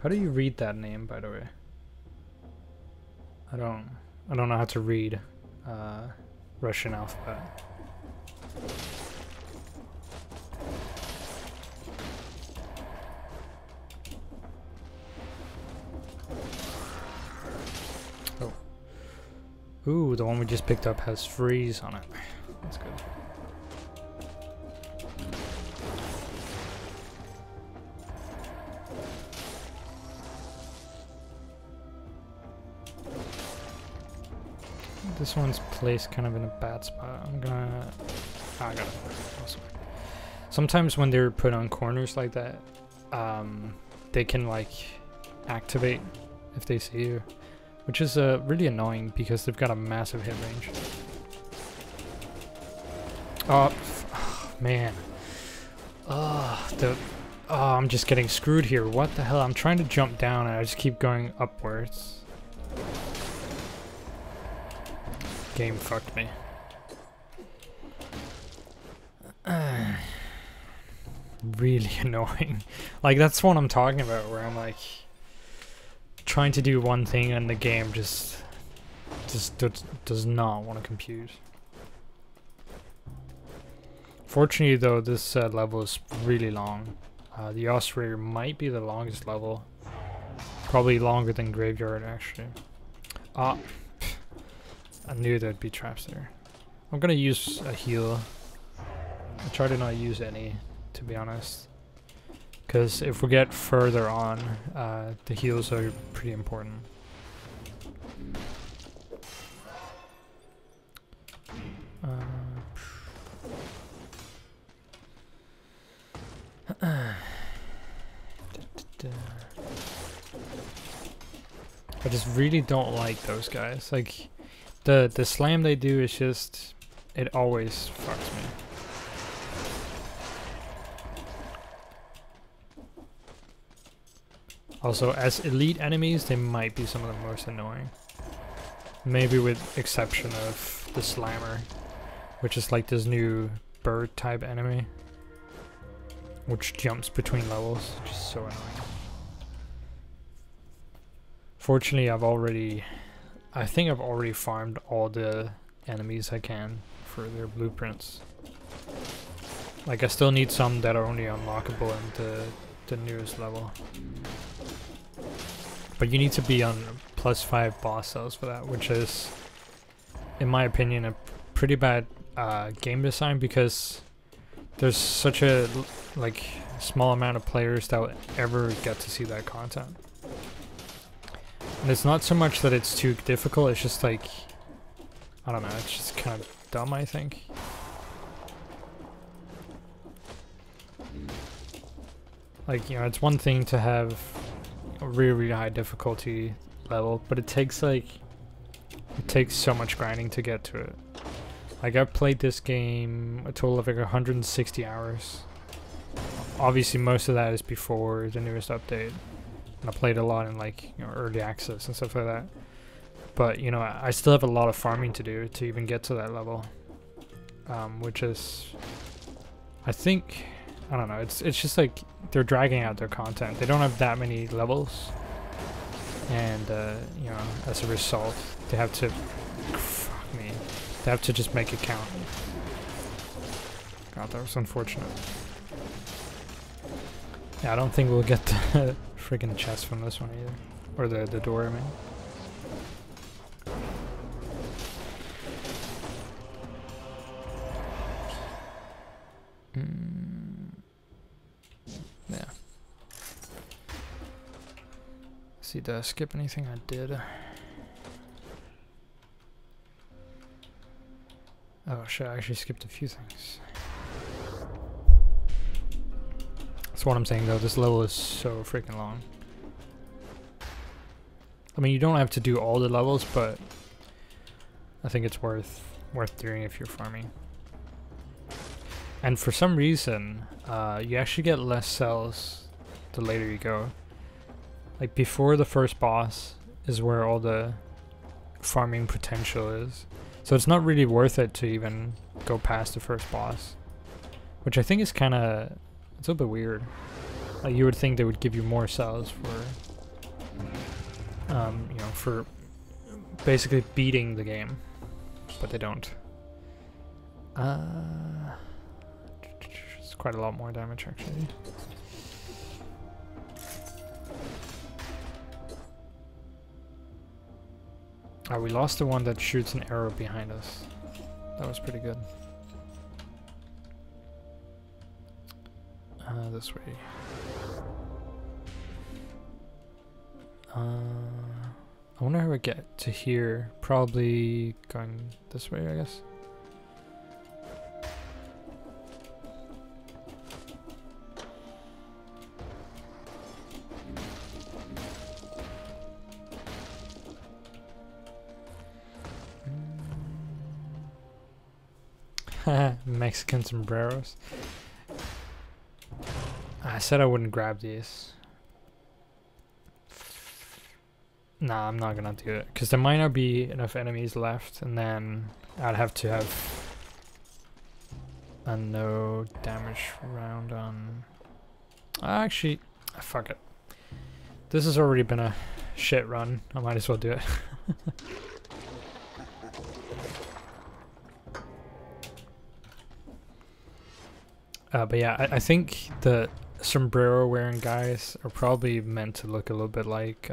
How do you read that name, by the way? I don't know how to read Russian alphabet. Oh. Ooh, the one we just picked up has freeze on it. That's good. This one's placed kind of in a bad spot. I'm gonna... I got it. Awesome. Sometimes when they're put on corners like that, they can like activate if they see you, which is really annoying because they've got a massive hit range. Oh, man. I'm just getting screwed here. What the hell? I'm trying to jump down and I just keep going upwards. Game fucked me. Really annoying. Like, that's what I'm talking about, where I'm like trying to do one thing and the game just does not want to compute. Fortunately though, this level is really long. The Osprey might be the longest level. Probably longer than Graveyard actually. I knew there'd be traps there. I'm gonna use a heal. I try to not use any, to be honest. Because if we get further on, the heals are pretty important. I just really don't like those guys. Like, the slam they do is just, it always fucks me. Also, as elite enemies, they might be some of the most annoying. Maybe with exception of the slammer, which is like this new bird type enemy, which jumps between levels, which is so annoying. Fortunately, I think I've already farmed all the enemies I can for their blueprints. Like, I still need some that are only unlockable in the newest level. But you need to be on +5 boss cells for that, which is, in my opinion, a pretty bad game design, because there's such a like small amount of players that will ever get to see that content. And it's not so much that it's too difficult, it's just like, I don't know, it's just kind of dumb, I think. Like, you know, it's one thing to have a really, really high difficulty level, but it takes so much grinding to get to it. Like, I've played this game a total of like 160 hours. Obviously most of that is before the newest update. And I played a lot in like, you know, early access and stuff like that. But, you know, I still have a lot of farming to do to even get to that level. Which is, I think, I don't know, it's just like they're dragging out their content. They don't have that many levels. And, you know, as a result, they have to, fuck me, they have to just make it count. God, that was unfortunate. Yeah, I don't think we'll get the freaking chest from this one either. Or the door, I mean. Yeah. See, did I skip anything? I did. Oh shit, I actually skipped a few things. That's what I'm saying though, this level is so freaking long. I mean, you don't have to do all the levels, but I think it's worth doing if you're farming. And for some reason, you actually get less cells the later you go. Like, before the first boss is where all the farming potential is. So it's not really worth it to even go past the first boss. Which I think is kinda, it's a little bit weird. Like you would think they would give you more cells for, you know, for basically beating the game, but they don't. It's quite a lot more damage actually. Oh, we lost the one that shoots an arrow behind us. That was pretty good. This way. I wonder how I get to here. Probably going this way, I guess. Mexican sombreros. I said I wouldn't grab these. Nah, I'm not gonna do it because there might not be enough enemies left, and then I'd have to have a no damage round on. Actually, fuck it. This has already been a shit run. I might as well do it. But yeah, I think the sombrero wearing guys are probably meant to look a little bit like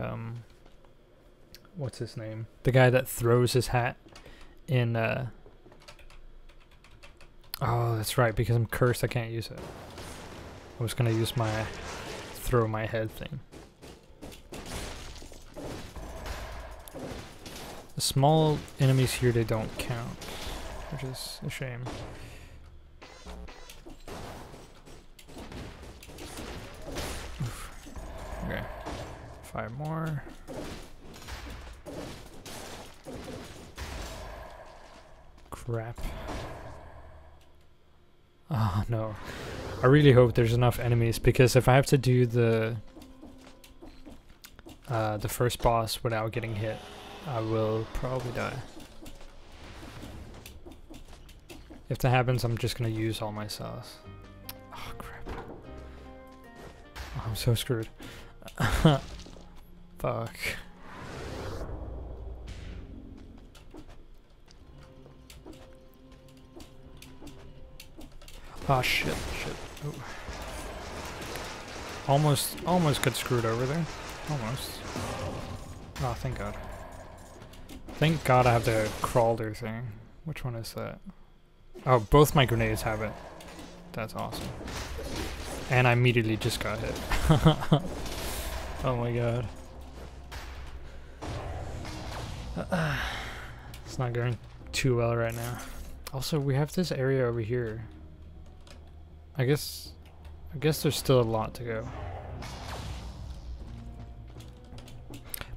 what's his name? The guy that throws his hat in oh, that's right, because I'm cursed I can't use it. I was gonna use my throw my head thing. The small enemies here, they don't count, which is a shame. Okay, 5 more. Crap. Oh no. I really hope there's enough enemies, because if I have to do the first boss without getting hit, I will probably die. If that happens, I'm just gonna use all my cells. Oh crap. Oh, I'm so screwed. Fuck. Oh shit, shit. Ooh. Almost got screwed over there. Almost. Oh, thank God. Thank God I have the crawler thing. Which one is that? Oh, both my grenades have it. That's awesome. And I immediately just got hit. Oh my God. It's not going too well right now. Also, we have this area over here. I guess there's still a lot to go.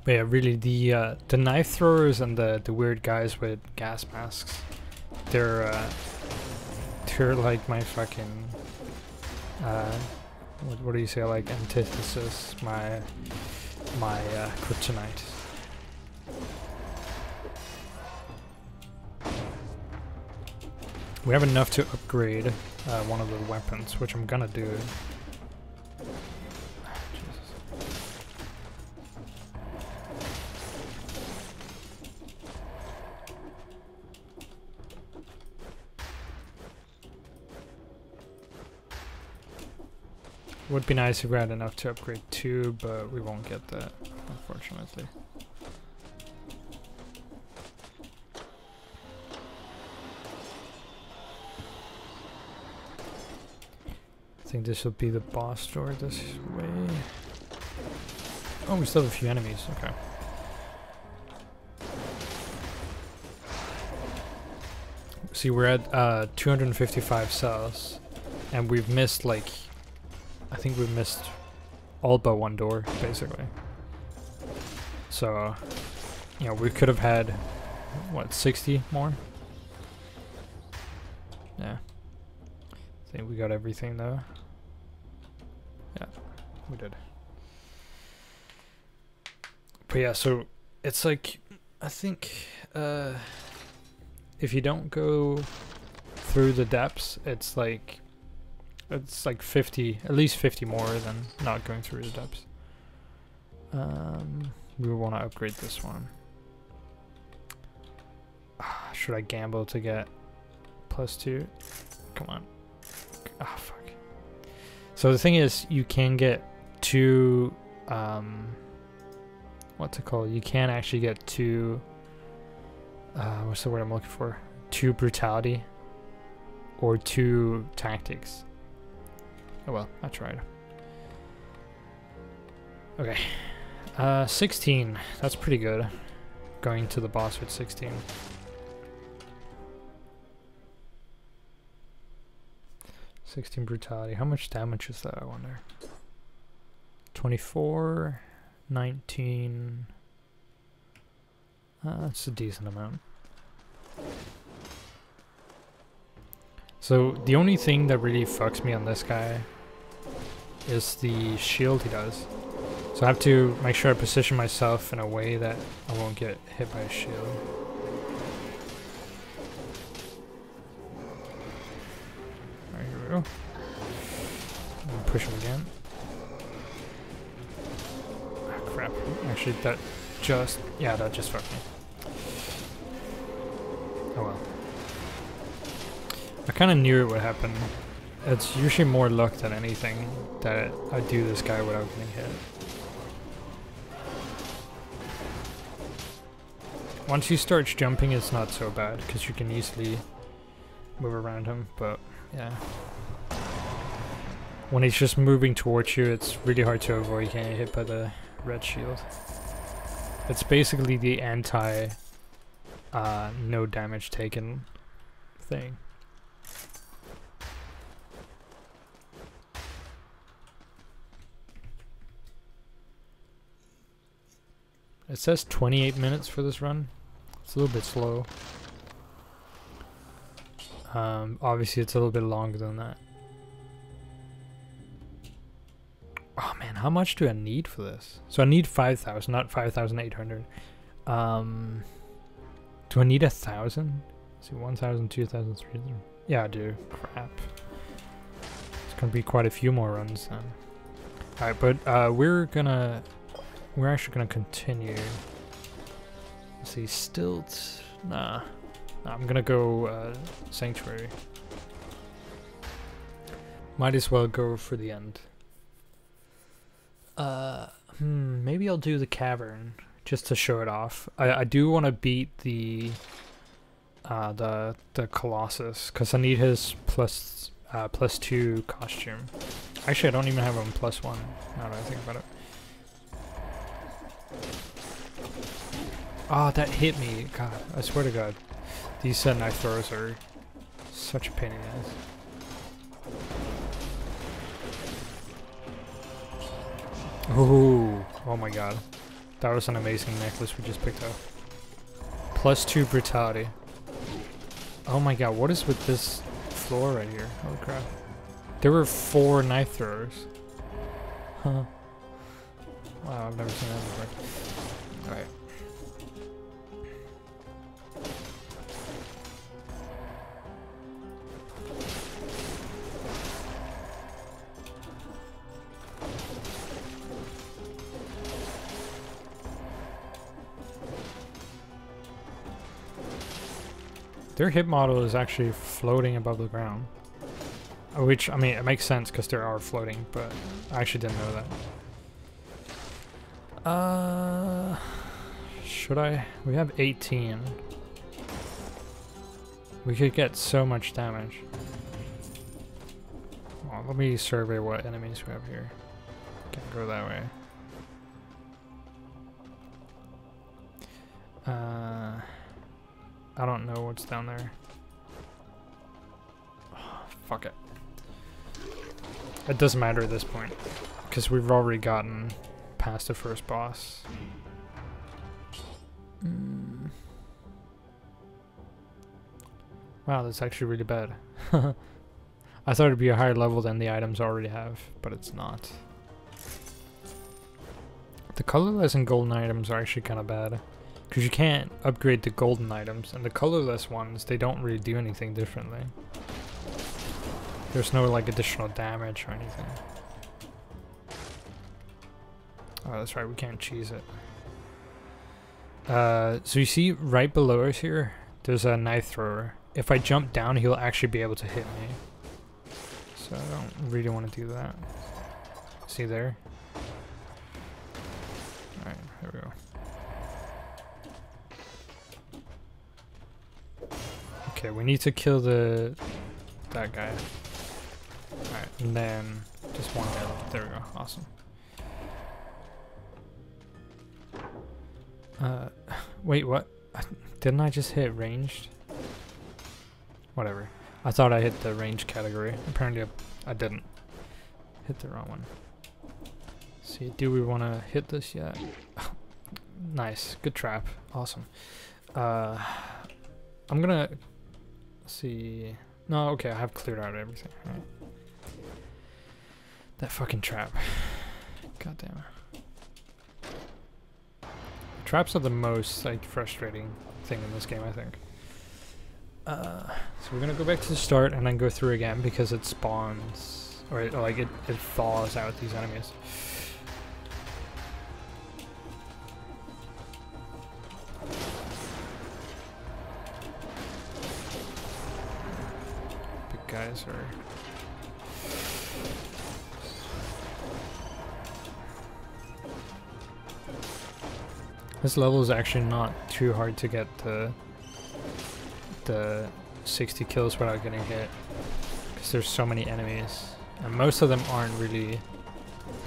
But yeah, really the knife throwers and the weird guys with gas masks, they're like my fucking what do you say, like antithesis, my kryptonite. We have enough to upgrade one of the weapons, which I'm gonna do. Would be nice if we had enough to upgrade 2, but we won't get that, unfortunately. I think this will be the boss door this way. Oh, we still have a few enemies, okay. See, we're at 255 cells, and we've missed like, I think we've missed all but one door, basically. So, you know, we could have had, what, 60 more? Yeah. I think we got everything though. Yeah, we did. But yeah, so it's like, I think if you don't go through the depths, it's like It's like 50, at least 50 more than not going through the depths. We want to upgrade this one. Should I gamble to get +2? Come on. Ah, fuck. So the thing is, you can get 2, what's it called? You can actually get 2, what's the word I'm looking for? 2 brutality or 2 tactics. Oh well, I tried. Okay. 16. That's pretty good. Going to the boss with 16. Brutality. How much damage is that, I wonder? 24, 19. That's a decent amount. So the only thing that really fucks me on this guy is the shield he does. So I have to make sure I position myself in a way that I won't get hit by a shield. Alright, here we go. Push him again. Ah, crap. Actually, that just fucked me. Oh well. I kind of knew it would happen. It's usually more luck than anything that I do this guy without getting hit. Once he starts jumping, it's not so bad because you can easily move around him, but yeah. When he's just moving towards you, it's really hard to avoid getting hit by the red shield. It's basically the anti no damage taken thing. It says 28 minutes for this run. It's a little bit slow. Obviously it's a little bit longer than that. Oh man, how much do I need for this? So I need 5,000, not 5,800. Do I need 1,000? See, 1,000, 2,000, 3,000. Yeah, I do. Crap. It's gonna be quite a few more runs then. Alright, but we're actually gonna continue. Let's see, Stilt. Nah. I'm gonna go Sanctuary. Might as well go for the end. Maybe I'll do the Cavern just to show it off. I do want to beat the Colossus because I need his +2 costume. Actually, I don't even have him +1 now that I think about it. Oh, that hit me. God, I swear to God. These knife throws are such a pain in the ass. Ooh, oh my god. That was an amazing necklace we just picked up. +2 brutality. Oh my god, what is with this floor right here? Holy crap. There were 4 knife throwers. Huh. Wow, I've never seen that before. Alright. Their hit model is actually floating above the ground. Which, I mean, it makes sense because they are floating, but I actually didn't know that. Should I? We have 18. We could get so much damage. Oh, let me survey what enemies we have here. Can't go that way. I don't know what's down there. Oh, fuck it. It doesn't matter at this point, because we've already gotten past the first boss. Wow, that's actually really bad. I thought it'd be a higher level than the items I already have, but it's not. The colorless and golden items are actually kind of bad. Because you can't upgrade the golden items, and the colorless ones, they don't really do anything differently. There's no like additional damage or anything. Oh, that's right, we can't cheese it. So you see right below us here, there's a knife thrower. If I jump down, he'll actually be able to hit me. So I don't really want to do that. See there? Alright, there we go. Okay, we need to kill that guy. Alright, and then just one guy left. There we go. Awesome. Wait, what? Didn't I just hit ranged? Whatever. I thought I hit the range category. Apparently I didn't. Hit the wrong one. See, do we want to hit this yet? Nice. Good trap. Awesome. I'm gonna see. No, okay, I have cleared out everything. Right. That fucking trap. God damn it. Traps are the most like frustrating thing in this game, I think. So we're gonna go back to the start and then go through again because it spawns, or it thaws out these enemies. Big guys are. This level is actually not too hard to get the 60 kills without getting hit, because there's so many enemies, and most of them aren't really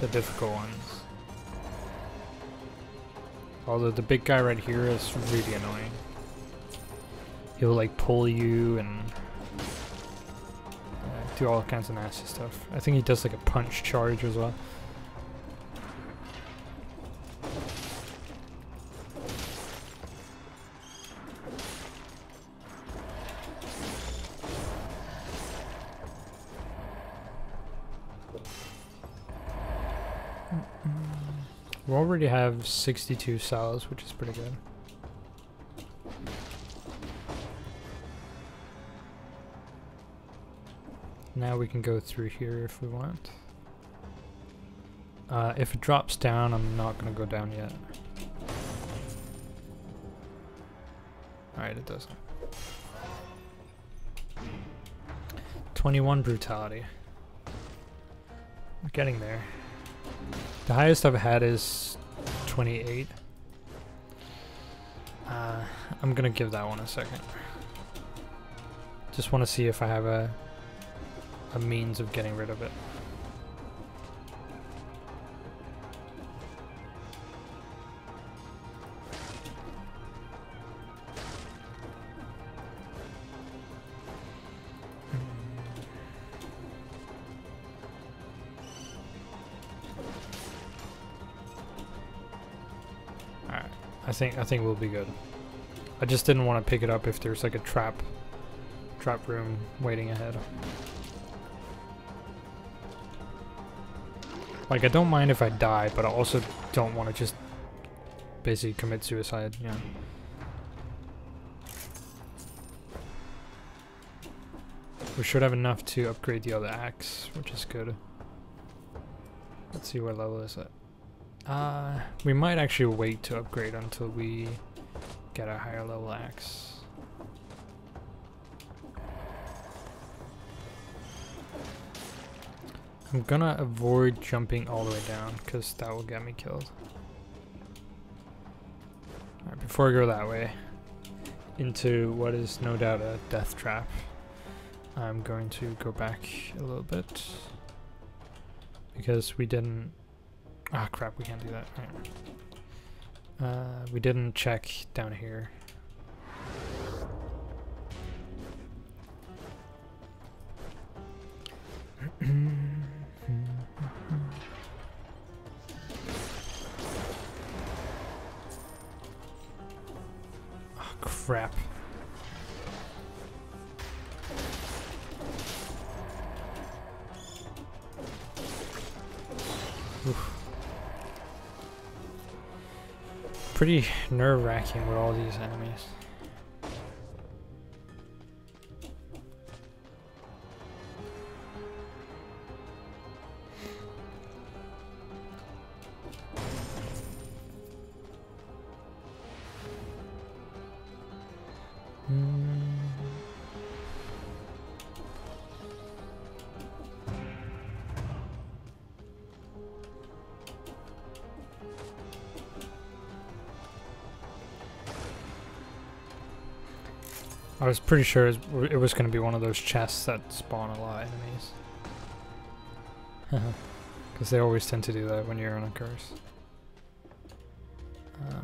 the difficult ones. Although the big guy right here is really annoying. He'll like pull you and do all kinds of nasty stuff. I think he does like a punch charge as well. We already have 62 cells, which is pretty good. Now we can go through here if we want. If it drops down, I'm not gonna go down yet. Alright, it doesn't. 21 brutality. We're getting there. The highest I've had is 28. I'm gonna give that one a second. Just want to see if I have a means of getting rid of it. I think we'll be good. I just didn't want to pick it up if there's like a trap room waiting ahead. Like, I don't mind if I die, but I also don't want to just basically commit suicide, you know. We should have enough to upgrade the other axe, which is good. Let's see what level is it. We might actually wait to upgrade until we get a higher level axe. I'm gonna avoid jumping all the way down because that will get me killed. Alright, before I go that way into what is no doubt a death trap, I'm going to go back a little bit because we didn't. Ah, crap, we can't do that. Right. We didn't check down here. Oh, crap. Oof. Pretty nerve-wracking with all these enemies. I was pretty sure it was going to be one of those chests that spawn a lot of enemies. Because they always tend to do that when you're on a curse.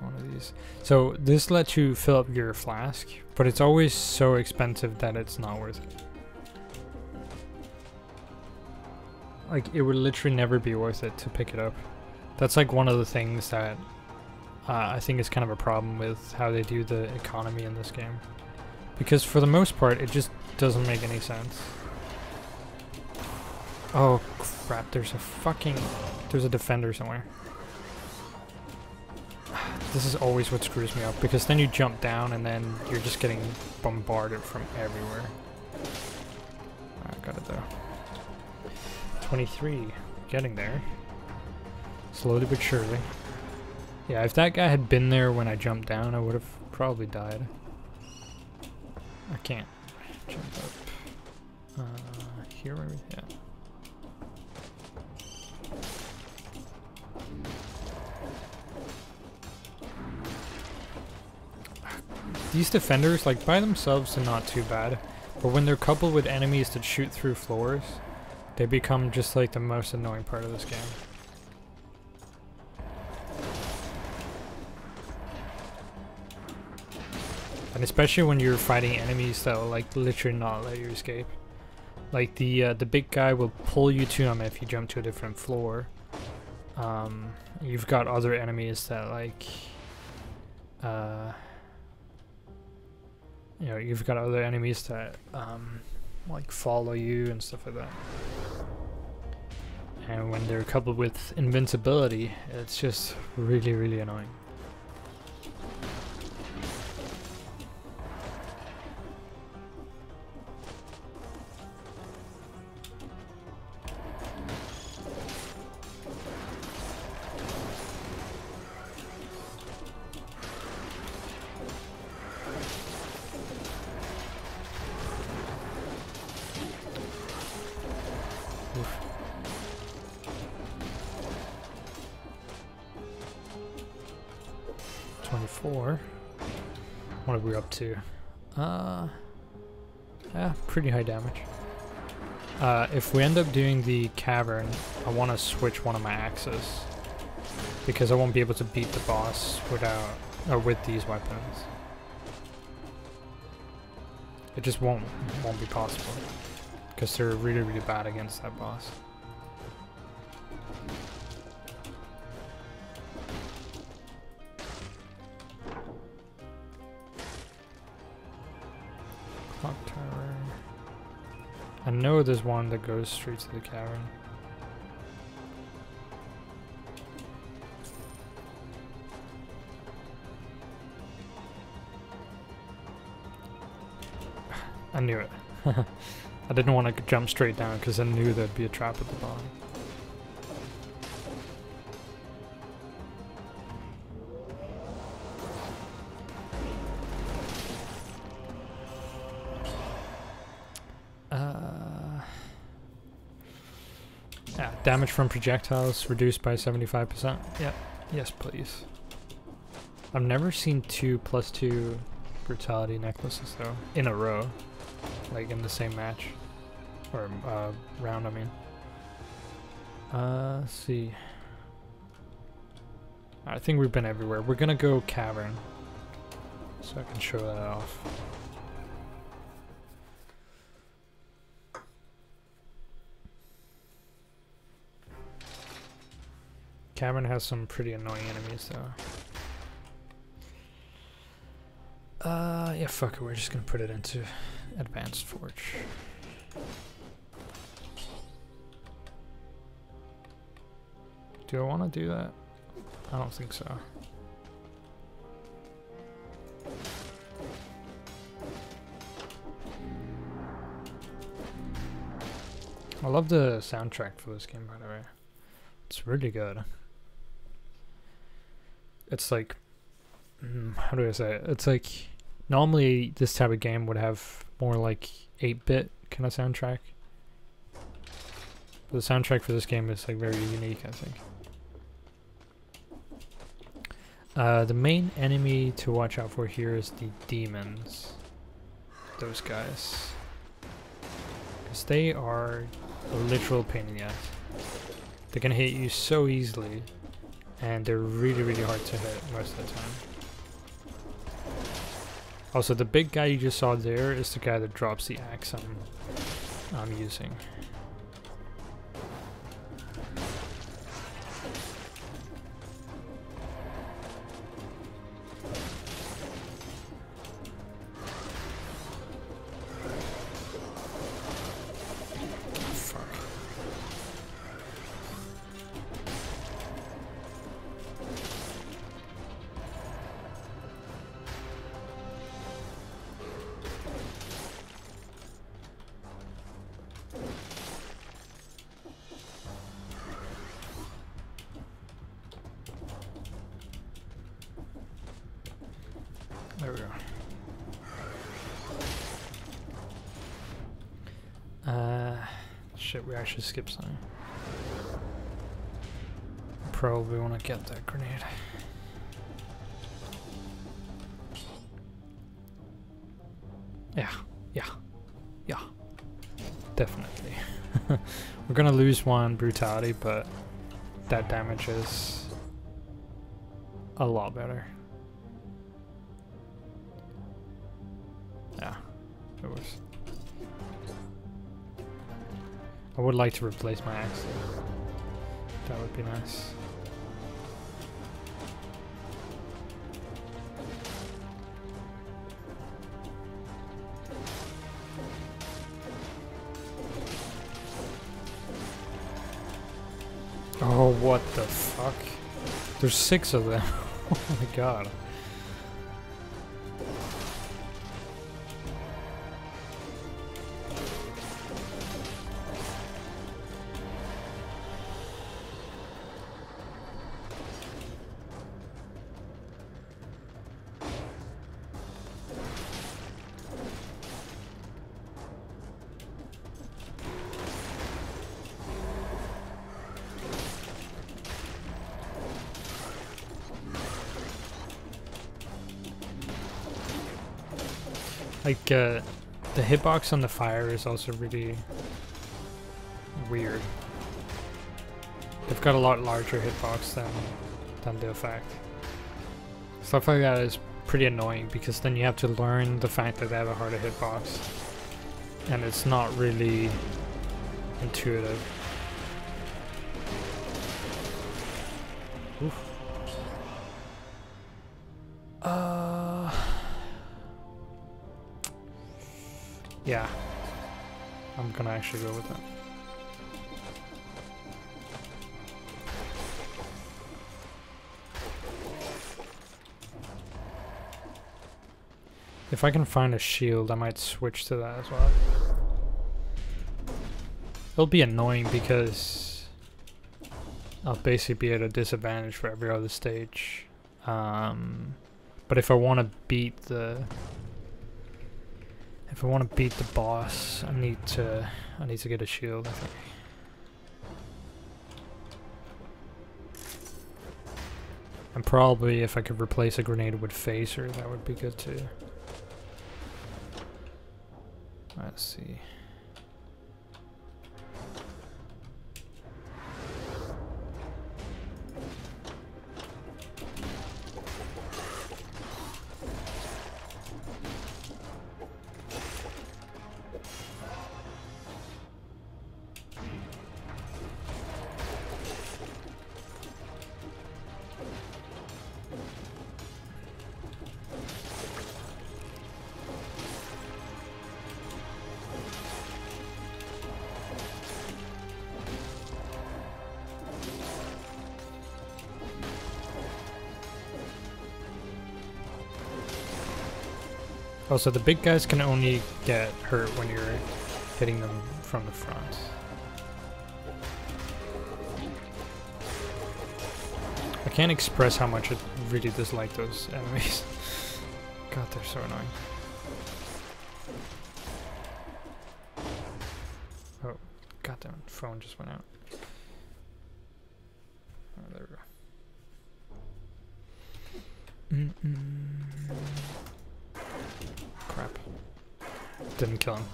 One of these. So this lets you fill up your flask, but it's always so expensive that it's not worth it. Like, it would literally never be worth it to pick it up. That's like one of the things that I think is kind of a problem with how they do the economy in this game. Because for the most part, it just doesn't make any sense. Oh crap, there's a defender somewhere. This is always what screws me up, because then you jump down and then you're just getting bombarded from everywhere. I got it though. 23, getting there. Slowly but surely. Yeah, if that guy had been there when I jumped down, I would have probably died. I can't jump up. Here maybe? Yeah. These defenders, like, by themselves are not too bad, but when they're coupled with enemies that shoot through floors, they become just like the most annoying part of this game. And especially when you're fighting enemies that will, like, literally not let you escape. Like the big guy will pull you to him if you jump to a different floor. You've got other enemies that, like, you know, you've got other enemies that like follow you and stuff like that. And when they're coupled with invincibility, it's just really, really annoying. Oof. 24. What are we up to? Yeah, pretty high damage. If we end up doing the cavern, I want to switch one of my axes, because I won't be able to beat the boss without, or with these weapons. It just won't be possible, because they're really, really bad against that boss. Clock tower. I know there's one that goes straight to the cavern. I knew it. I didn't want to jump straight down because I knew there'd be a trap at the bottom. Yeah, damage from projectiles reduced by 75%. Yep. Yes, please. I've never seen 2+2 brutality necklaces though in a row, like in the same match or round. I mean, let's see. I think we've been everywhere. We're gonna go cavern, so I can show that off. Cavern has some pretty annoying enemies though. Yeah, fuck it, we're just gonna put it into Advanced Forge. Do I want to do that? I don't think so. I love the soundtrack for this game, by the way. It's really good. It's like, how do I say it? It's like, normally this type of game would have more like 8-bit kind of soundtrack. But the soundtrack for this game is like very unique, I think. The main enemy to watch out for here is the demons. those guys. Because they are a literal pain in the ass. They can hit you so easily, and they're really, really hard to hit most of the time. Also, the big guy you just saw there is the guy that drops the axe I'm using. There we go. Shit, we actually skipped something. Probably want to get that grenade. Yeah, definitely. We're gonna lose one brutality, but that damage is a lot better. Yeah, it was. I would like to replace my axe though. That would be nice. Oh, what the fuck? There's 6 of them. Oh my god. Like, the hitbox on the fire is also really weird. They've got a lot larger hitbox than the effect. Stuff like that is pretty annoying because then you have to learn the fact that they have a harder hitbox. And it's not really intuitive. Oof. Yeah, I'm gonna actually go with that. If I can find a shield, I might switch to that as well. It'll be annoying because I'll basically be at a disadvantage for every other stage. But if I want to beat the boss, I need to get a shield, I think. And probably if I could replace a grenade with phaser, that would be good too. Let's see. Also, the big guys can only get hurt when you're hitting them from the front. I can't express how much I really dislike those enemies. God, they're so annoying. Oh, goddamn, phone just went out. Oh, there we go. Crap. didn't kill him.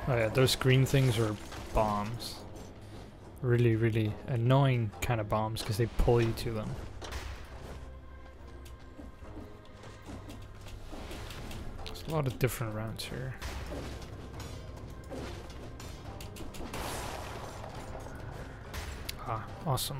Oh yeah, those green things are bombs. Really, really annoying kind of bombs because they pull you to them. There's a lot of different routes here. Ah, awesome.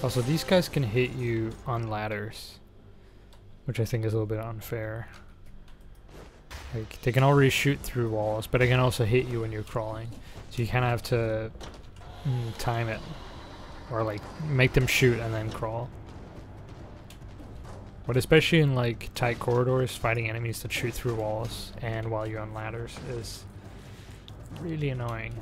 Also, these guys can hit you on ladders, which I think is a little bit unfair. Like, they can already shoot through walls, but they can also hit you when you're crawling. So you kind of have to time it, or like make them shoot and then crawl. But especially in like tight corridors, fighting enemies that shoot through walls and while you're on ladders is really annoying.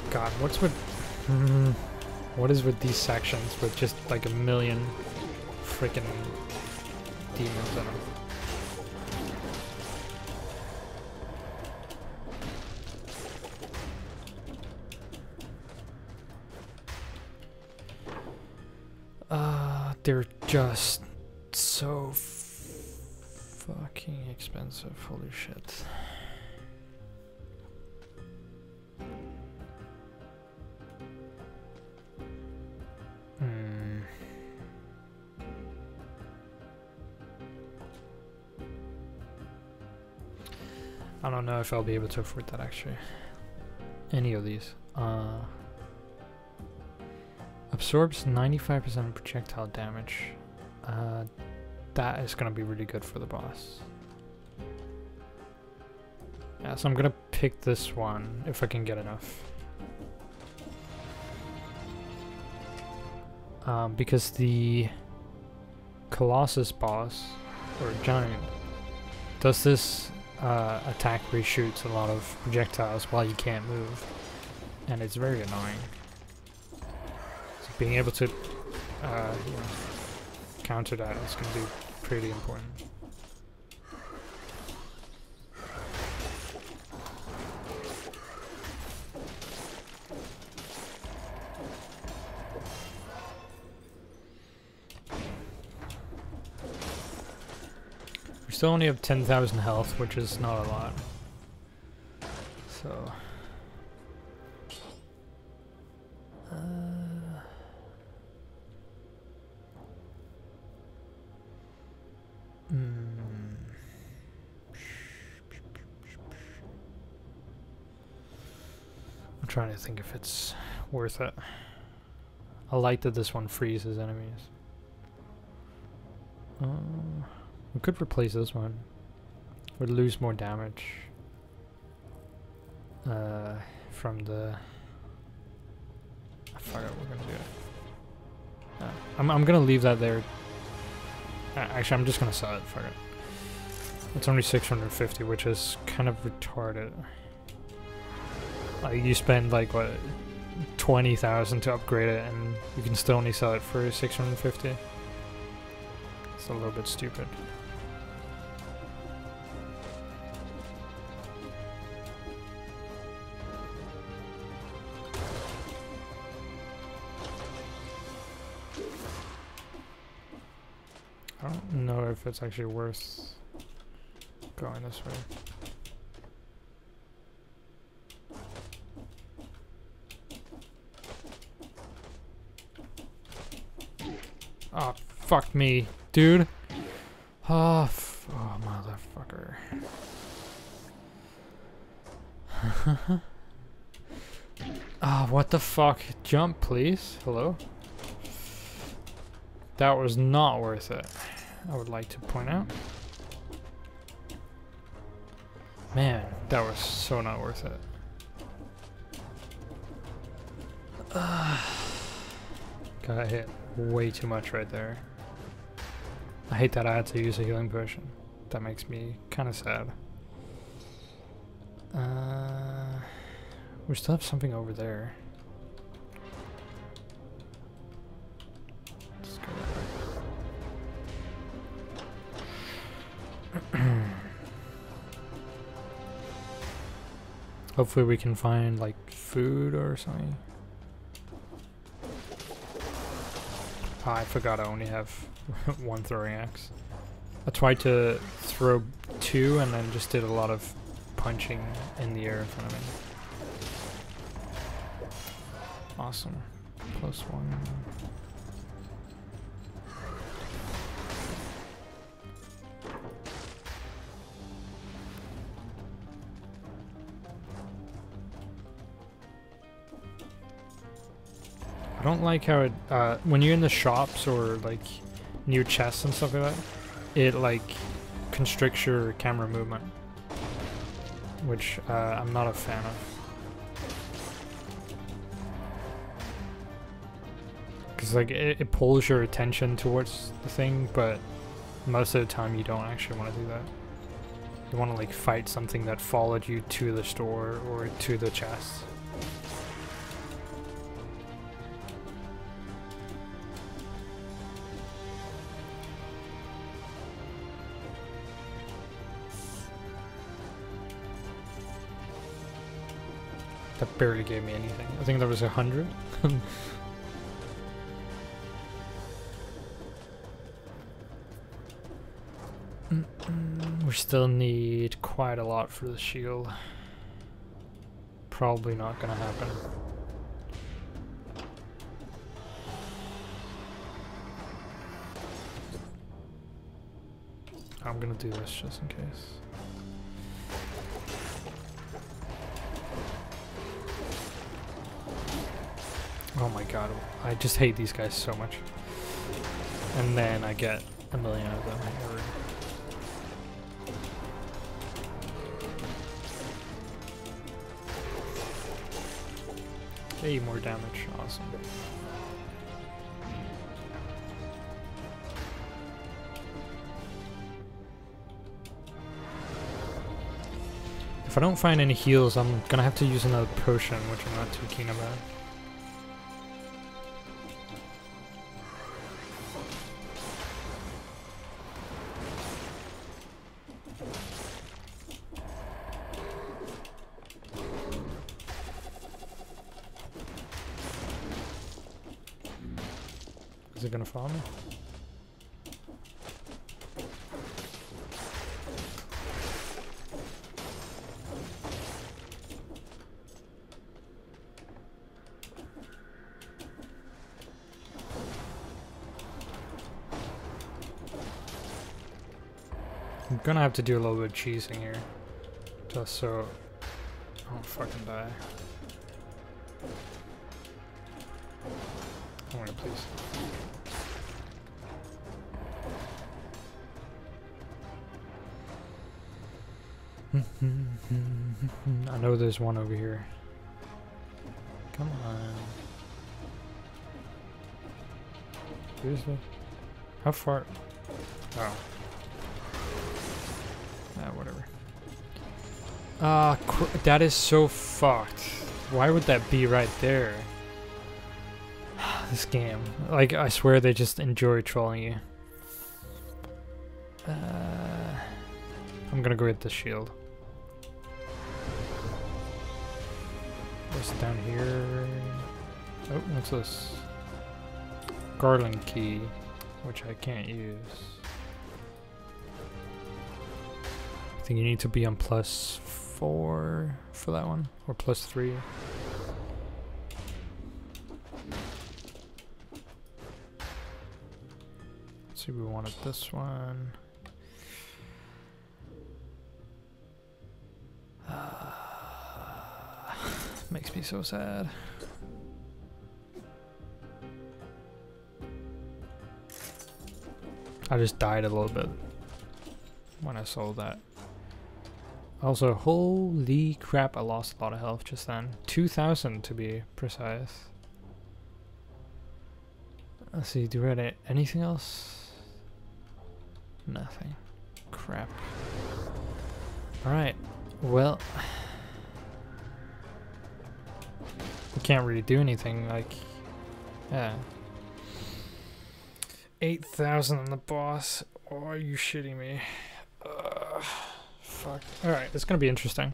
God, what is with these sections with just like a million freaking demons in them? They're just so fucking expensive. Holy shit. I don't know if I'll be able to afford that actually. Any of these. Absorbs 95% projectile damage. That is gonna be really good for the boss. Yeah, so I'm gonna pick this one if I can get enough. Because the Colossus boss, or Giant, does this attack reshoots a lot of projectiles while you can't move, and it's very annoying. So being able to you know, counter that is going to be pretty important. We still only have 10,000 health, which is not a lot. So... I'm trying to think if it's worth it. I like that this one freezes enemies. We could replace this one. Would lose more damage from the... I forgot what we're gonna do. I'm gonna leave that there. Actually, I'm just gonna sell it. Fuck it. It's only 650, which is kind of retarded. Like, you spend like what, 20,000 to upgrade it, and you can still only sell it for 650. It's a little bit stupid. I don't know if it's actually worth going this way. fuck me, dude. Oh, oh motherfucker. Ah, what the fuck? Jump, please. Hello? That was not worth it, I would like to point out. Man, that was so not worth it. Got hit way too much right there. I hate that I had to use a healing potion. That makes me kind of sad. We still have something over there. Let's go that way. Hopefully we can find like food or something. Oh, I forgot I only have one throwing axe. I tried to throw two and then just did a lot of punching in the air in front of me. Awesome. +1. I don't like how it, when you're in the shops or like near chests and stuff like that, it like constricts your camera movement, which I'm not a fan of. Because like it pulls your attention towards the thing, but most of the time you don't actually want to do that. You want to like fight something that followed you to the store or to the chest. That barely gave me anything. I think that was 100. We still need quite a lot for the shield. Probably not gonna happen. I'm gonna do this just in case. Oh my god, I just hate these guys so much. And then I get a million of them. Hey, more damage. Awesome. If I don't find any heals, I'm gonna have to use another potion, which I'm not too keen about. Is it gonna follow me? I'm gonna have to do a little bit of cheesing here, just so I don't fucking die. Oh my god, please. I know there's one over here. Come on. Seriously? How far? Oh. Whatever. That is so fucked. Why would that be right there? This game. Like, I swear they just enjoy trolling you. I'm gonna go get the shield. What's down here? Oh, what's this? Garland key, which I can't use. I think you need to be on +4 for that one, or +3. see, we wanted this one. Makes me so sad. I just died a little bit when I sold that. Also, holy crap, I lost a lot of health just then. 2,000 to be precise. Let's see, do we have anything else? Nothing. Crap. Alright, well... we can't really do anything, like... yeah. 8,000 on the boss. Oh, are you shitting me? Fuck. Alright, it's gonna be interesting.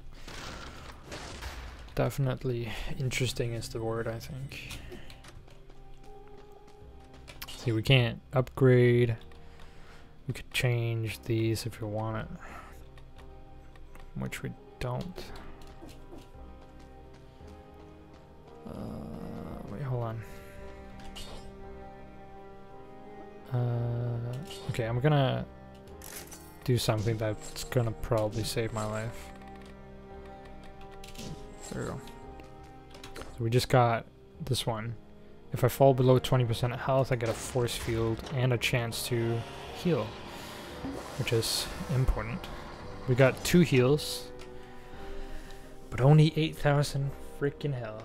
Definitely interesting is the word, I think. See, we can't upgrade. We could change these if we want it. Which we don't. Wait, hold on. Okay, I'm gonna do something that's gonna probably save my life. There we go. So we just got this one. If I fall below 20% health, I get a force field and a chance to heal, which is important. We got 2 heals, but only 8,000 freaking health.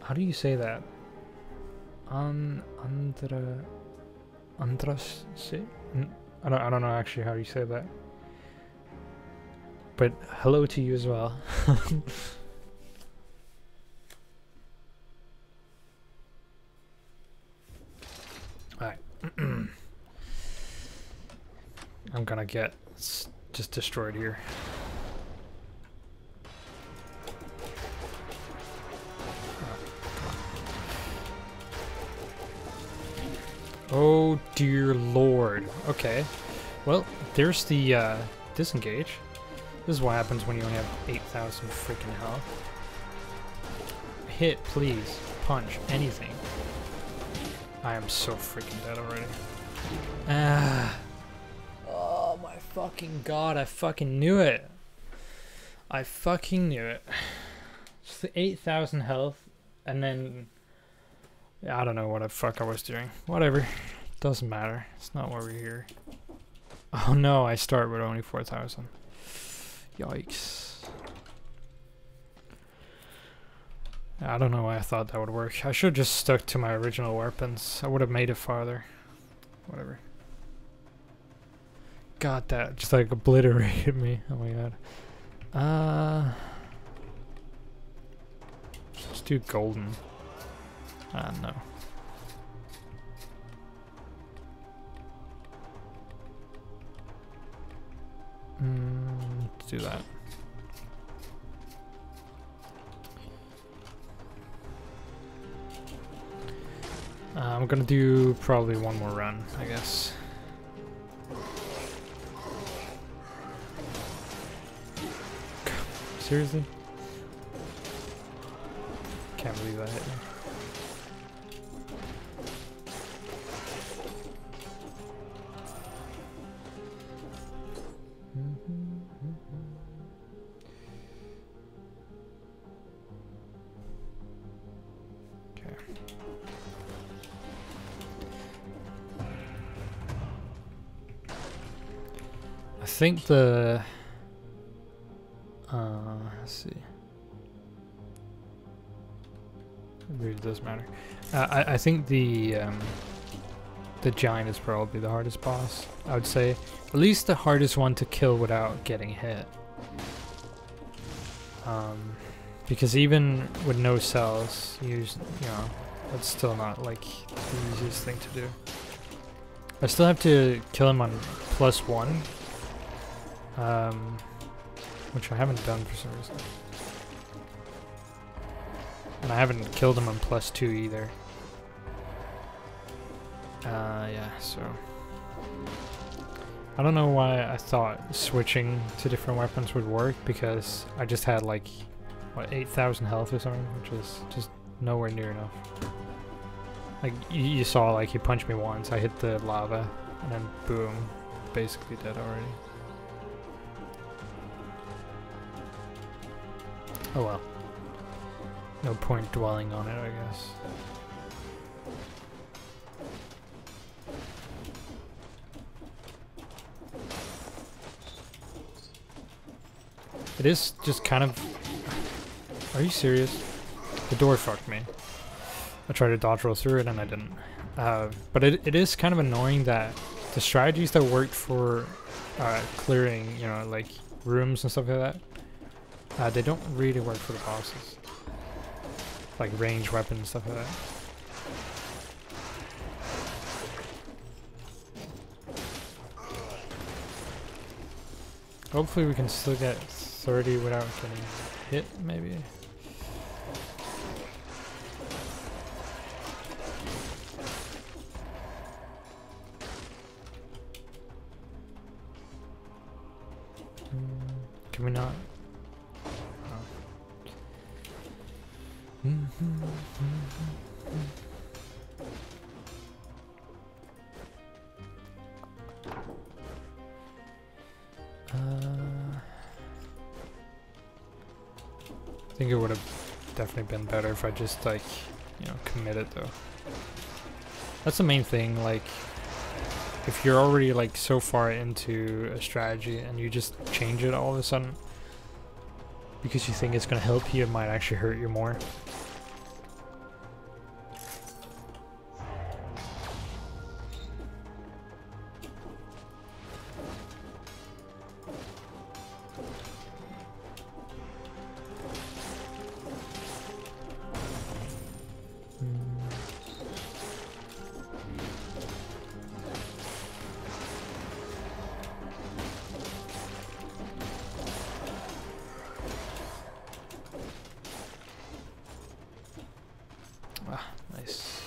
How do you say that? Andras. I don't know actually how you say that. But hello to you as well. Alright. I'm gonna get just destroyed here. Oh dear lord. Okay. Well, there's the disengage. This is what happens when you only have 8,000 freaking health. Hit, please. Punch. Anything. I am so freaking dead already. Ah. Oh my fucking god, I fucking knew it. I fucking knew it. Just the 8,000 health, and then... I don't know what the fuck I was doing. Whatever. Doesn't matter. It's not why we're here. Oh no, I start with only 4,000. Yikes. I don't know why I thought that would work. I should have just stuck to my original weapons. I would have made it farther. Whatever. God, that just like obliterated me. Oh my god. Let's do golden. No. Let's do that. I'm gonna do probably one more run, I guess. Seriously? Can't believe that hit me. I think the let's see. It really does matter. I think the giant is probably the hardest boss. I would say at least the hardest one to kill without getting hit. Because even with no cells, you know, that's still not like the easiest thing to do. I still have to kill him on +1. Which I haven't done for some reason. And I haven't killed him on +2 either. Yeah, so... I don't know why I thought switching to different weapons would work, because I just had like what, 8,000 health or something, which is just nowhere near enough. Like, you saw, like, he punched me once, I hit the lava, and then boom, basically dead already. Oh well. No point dwelling on it, I guess. It is just kind of... Are you serious? The door fucked me. I tried to dodge roll through it and I didn't. But it is kind of annoying that the strategies that worked for clearing, you know, like rooms and stuff like that, they don't really work for the bosses. Like range weapons and stuff like that. Hopefully we can still get 30 without getting hit, maybe. Can we not? I think it would have definitely been better if I just, like, you know, committed though. That's the main thing, like, if you're already like so far into a strategy and you just change it all of a sudden because you think it's gonna help you, it might actually hurt you more. Nice.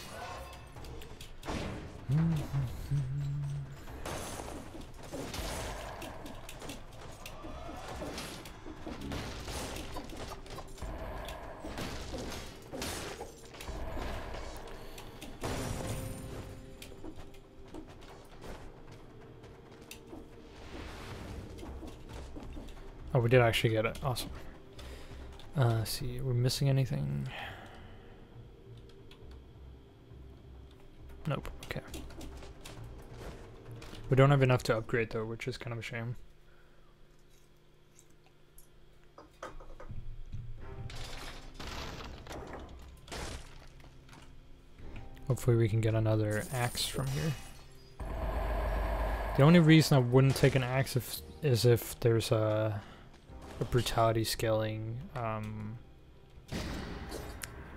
Oh, we did actually get it. Awesome. Let's see, we're missing anything? Nope, okay. We don't have enough to upgrade though, which is kind of a shame. Hopefully we can get another axe from here. The only reason I wouldn't take an axe is if there's a brutality scaling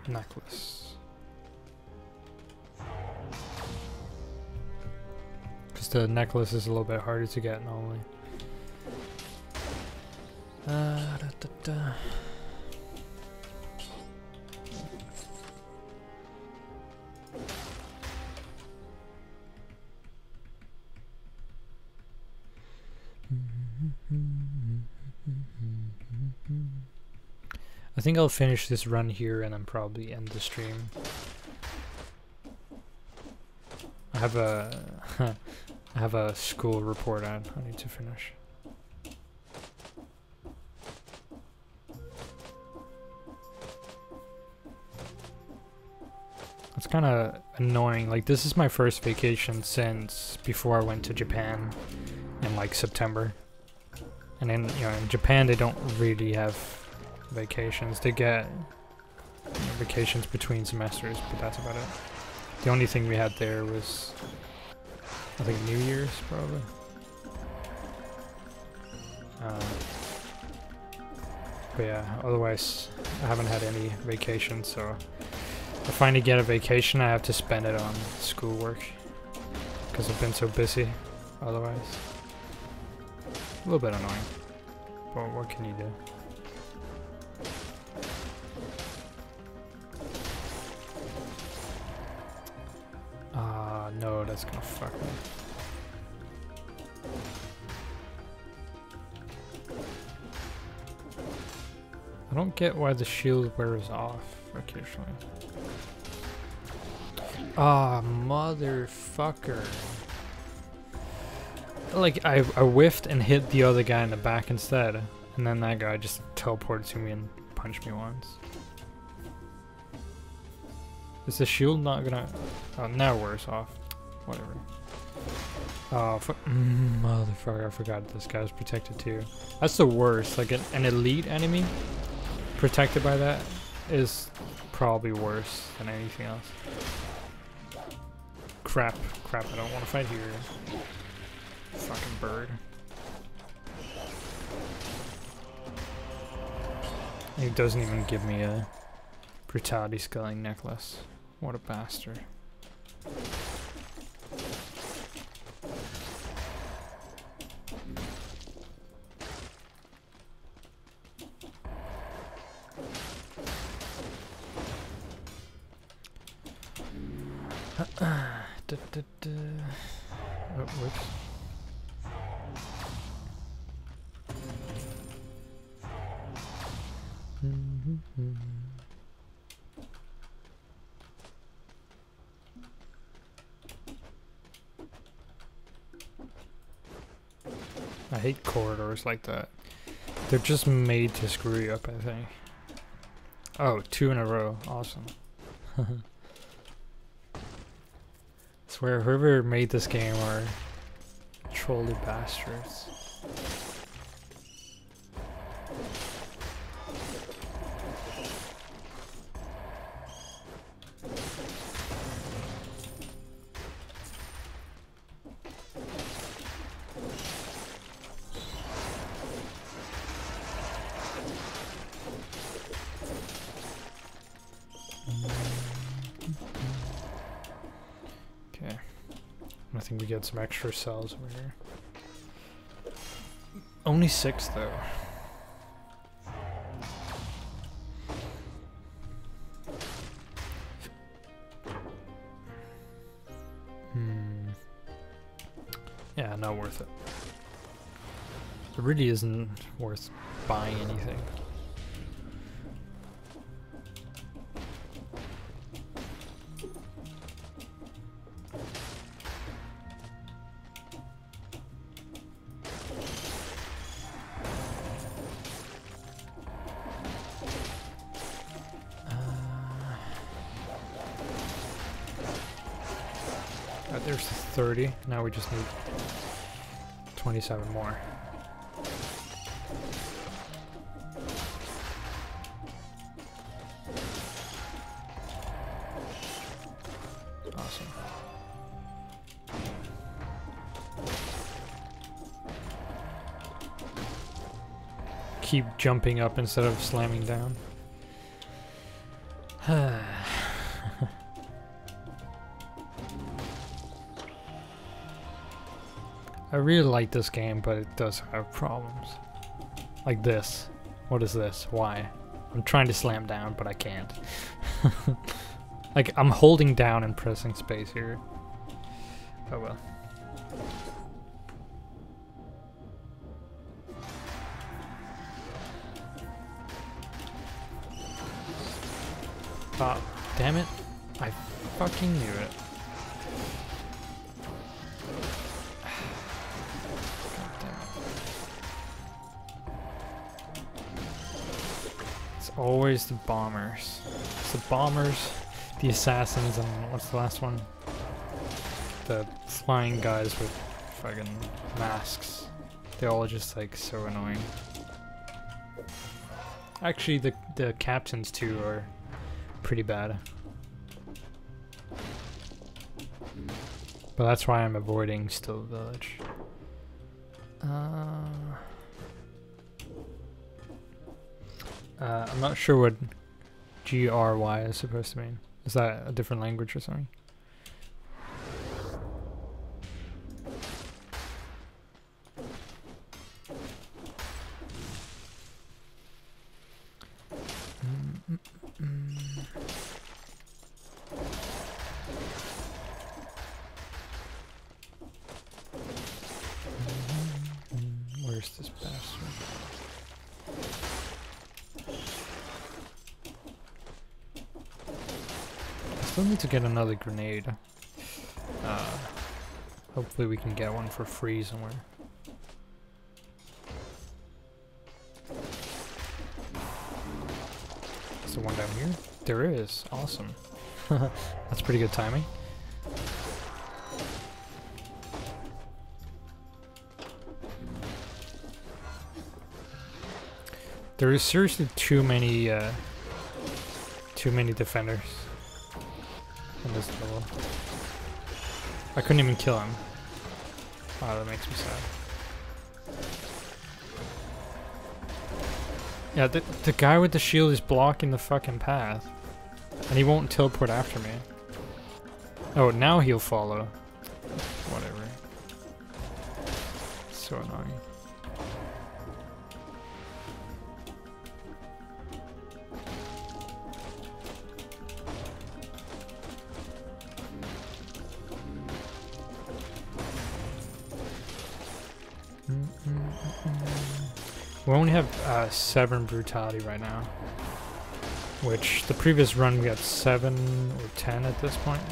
necklace. Because the necklace is a little bit harder to get normally. I think I'll finish this run here and then probably end the stream. I have a school report I need to finish. It's kind of annoying. Like, this is my first vacation since before I went to Japan in like September. And then, you know, in Japan they don't really have vacations. They get, you know, vacations between semesters, but that's about it. The only thing we had there was, I think, New Year's, probably. But yeah, otherwise I haven't had any vacation, so if I finally get a vacation I have to spend it on schoolwork because I've been so busy otherwise. A little bit annoying, but what can you do? No, that's gonna fuck me. I don't get why the shield wears off occasionally. Ah, motherfucker. Like, I whiffed and hit the other guy in the back instead. And then that guy just teleported to me and punched me once. Is the shield not gonna... Oh, now it wears off. Whatever. Oh, motherfucker, I forgot this guy was protected too. That's the worst. Like, an elite enemy protected by that is probably worse than anything else. Crap, I don't want to fight here. Fucking bird. He doesn't even give me a brutality scaling necklace. What a bastard. Oh, whoops. I hate corridors like that. They're just made to screw you up, I think. Oh, 2 in a row. Awesome. Swear, whoever made this game are trolly bastards. Okay, I think we get some extra cells over here. Only 6 though. Yeah, not worth it. It really isn't worth buying anything. There's 30. Now we just need 27 more. Awesome. Keep jumping up instead of slamming down. I really like this game, but it does have problems. Like this. What is this? Why? I'm trying to slam down, but I can't. Like, I'm holding down and pressing space here. Oh well. Ah, damn it. I fucking knew it. Always the bombers. It's the bombers, the assassins, and what's the last one? The flying guys with fucking masks. They're all just like so annoying. Actually, the captains too are pretty bad. But that's why I'm avoiding Still Village. I'm not sure what GRY is supposed to mean. Is that a different language or something? Where's this bastard? Still need to get another grenade. Hopefully we can get one for free somewhere. Is there one down here? There is. Awesome. That's pretty good timing. There is seriously too many defenders in this level. I couldn't even kill him. Wow, that makes me sad. Yeah, the guy with the shield is blocking the fucking path. And he won't teleport after me. Oh, now he'll follow. Whatever. So annoying. We only have 7 brutality right now, which the previous run we got 7 or 10 at this point.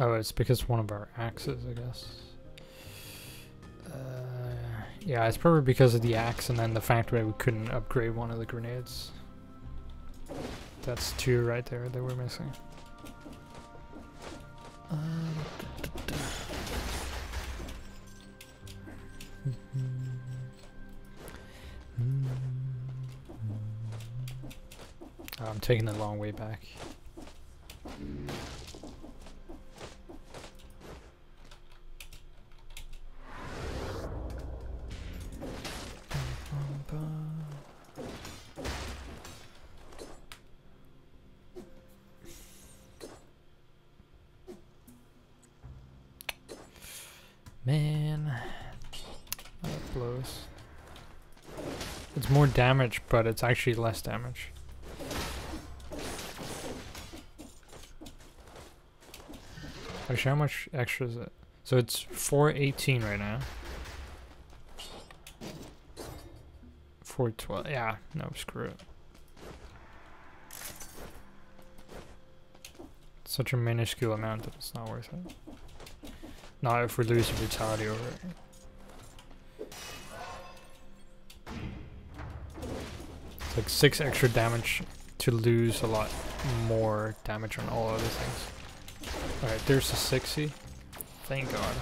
Oh, it's because one of our axes, I guess. Yeah, it's probably because of the axe and then the fact that we couldn't upgrade one of the grenades. That's 2 right there that we're missing. Oh, I'm taking the long way back. Man, that blows. It's more damage, but it's actually less damage. Actually, how much extra is it? So it's 418 right now. 412. Yeah, no, screw it. Such a minuscule amount that it's not worth it. Not if we lose the brutality over it. It's like 6 extra damage to lose a lot more damage on all other things. Alright, there's a 60. Thank God.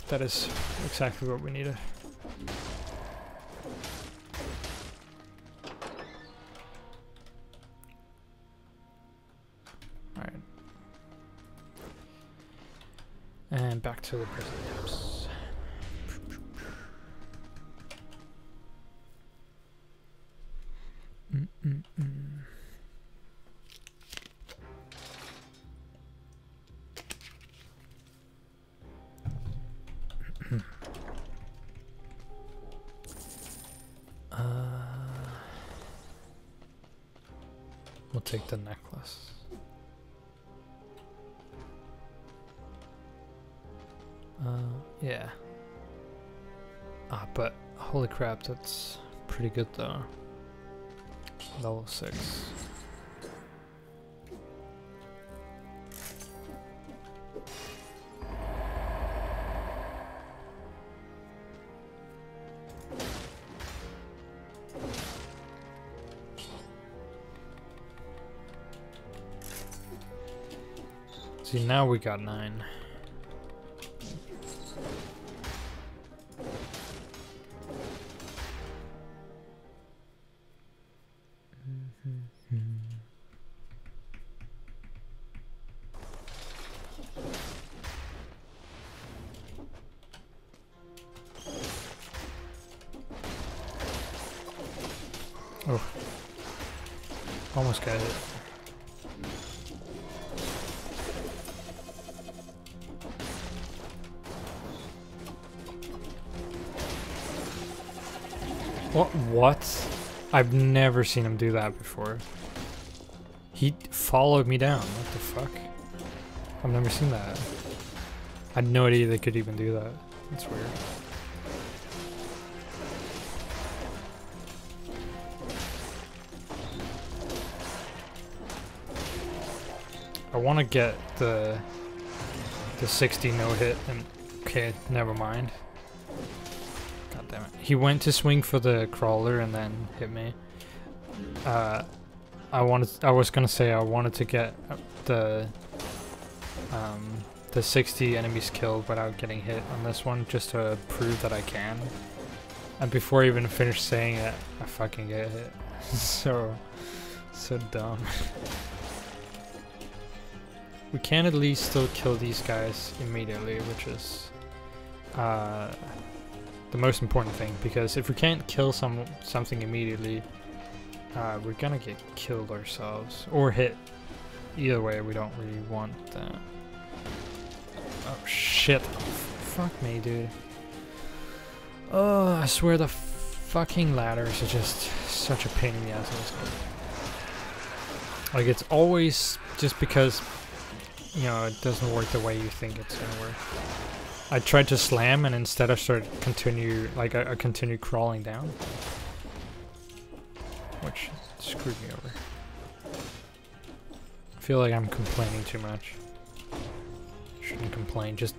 That is exactly what we needed. Alright. And back to the prison camps. We'll take the necklace. Yeah. But holy crap, that's pretty good though. Level 6. See, now we got 9. Oh, almost got it. What? I've never seen him do that before. He followed me down. What the fuck? I've never seen that. I had no idea they could even do that. That's weird. I want to get the 60 no hit and okay, never mind. God damn it. He went to swing for the crawler and then hit me. I was gonna say I wanted to get the 60 enemies killed without getting hit on this one just to prove that I can. And before I even finished saying it, I fucking get hit. so dumb. We can at least still kill these guys immediately, which is the most important thing, because if we can't kill something immediately, we're gonna get killed ourselves or hit. Either way, we don't really want that. Oh shit! Fuck me, dude. Oh, I swear the fucking ladders are just such a pain in the ass in this game. Like, it's always just because, you know, it doesn't work the way you think it's gonna work. I tried to slam and instead I started I continued crawling down, which screwed me over. I feel like I'm complaining too much. Shouldn't complain, just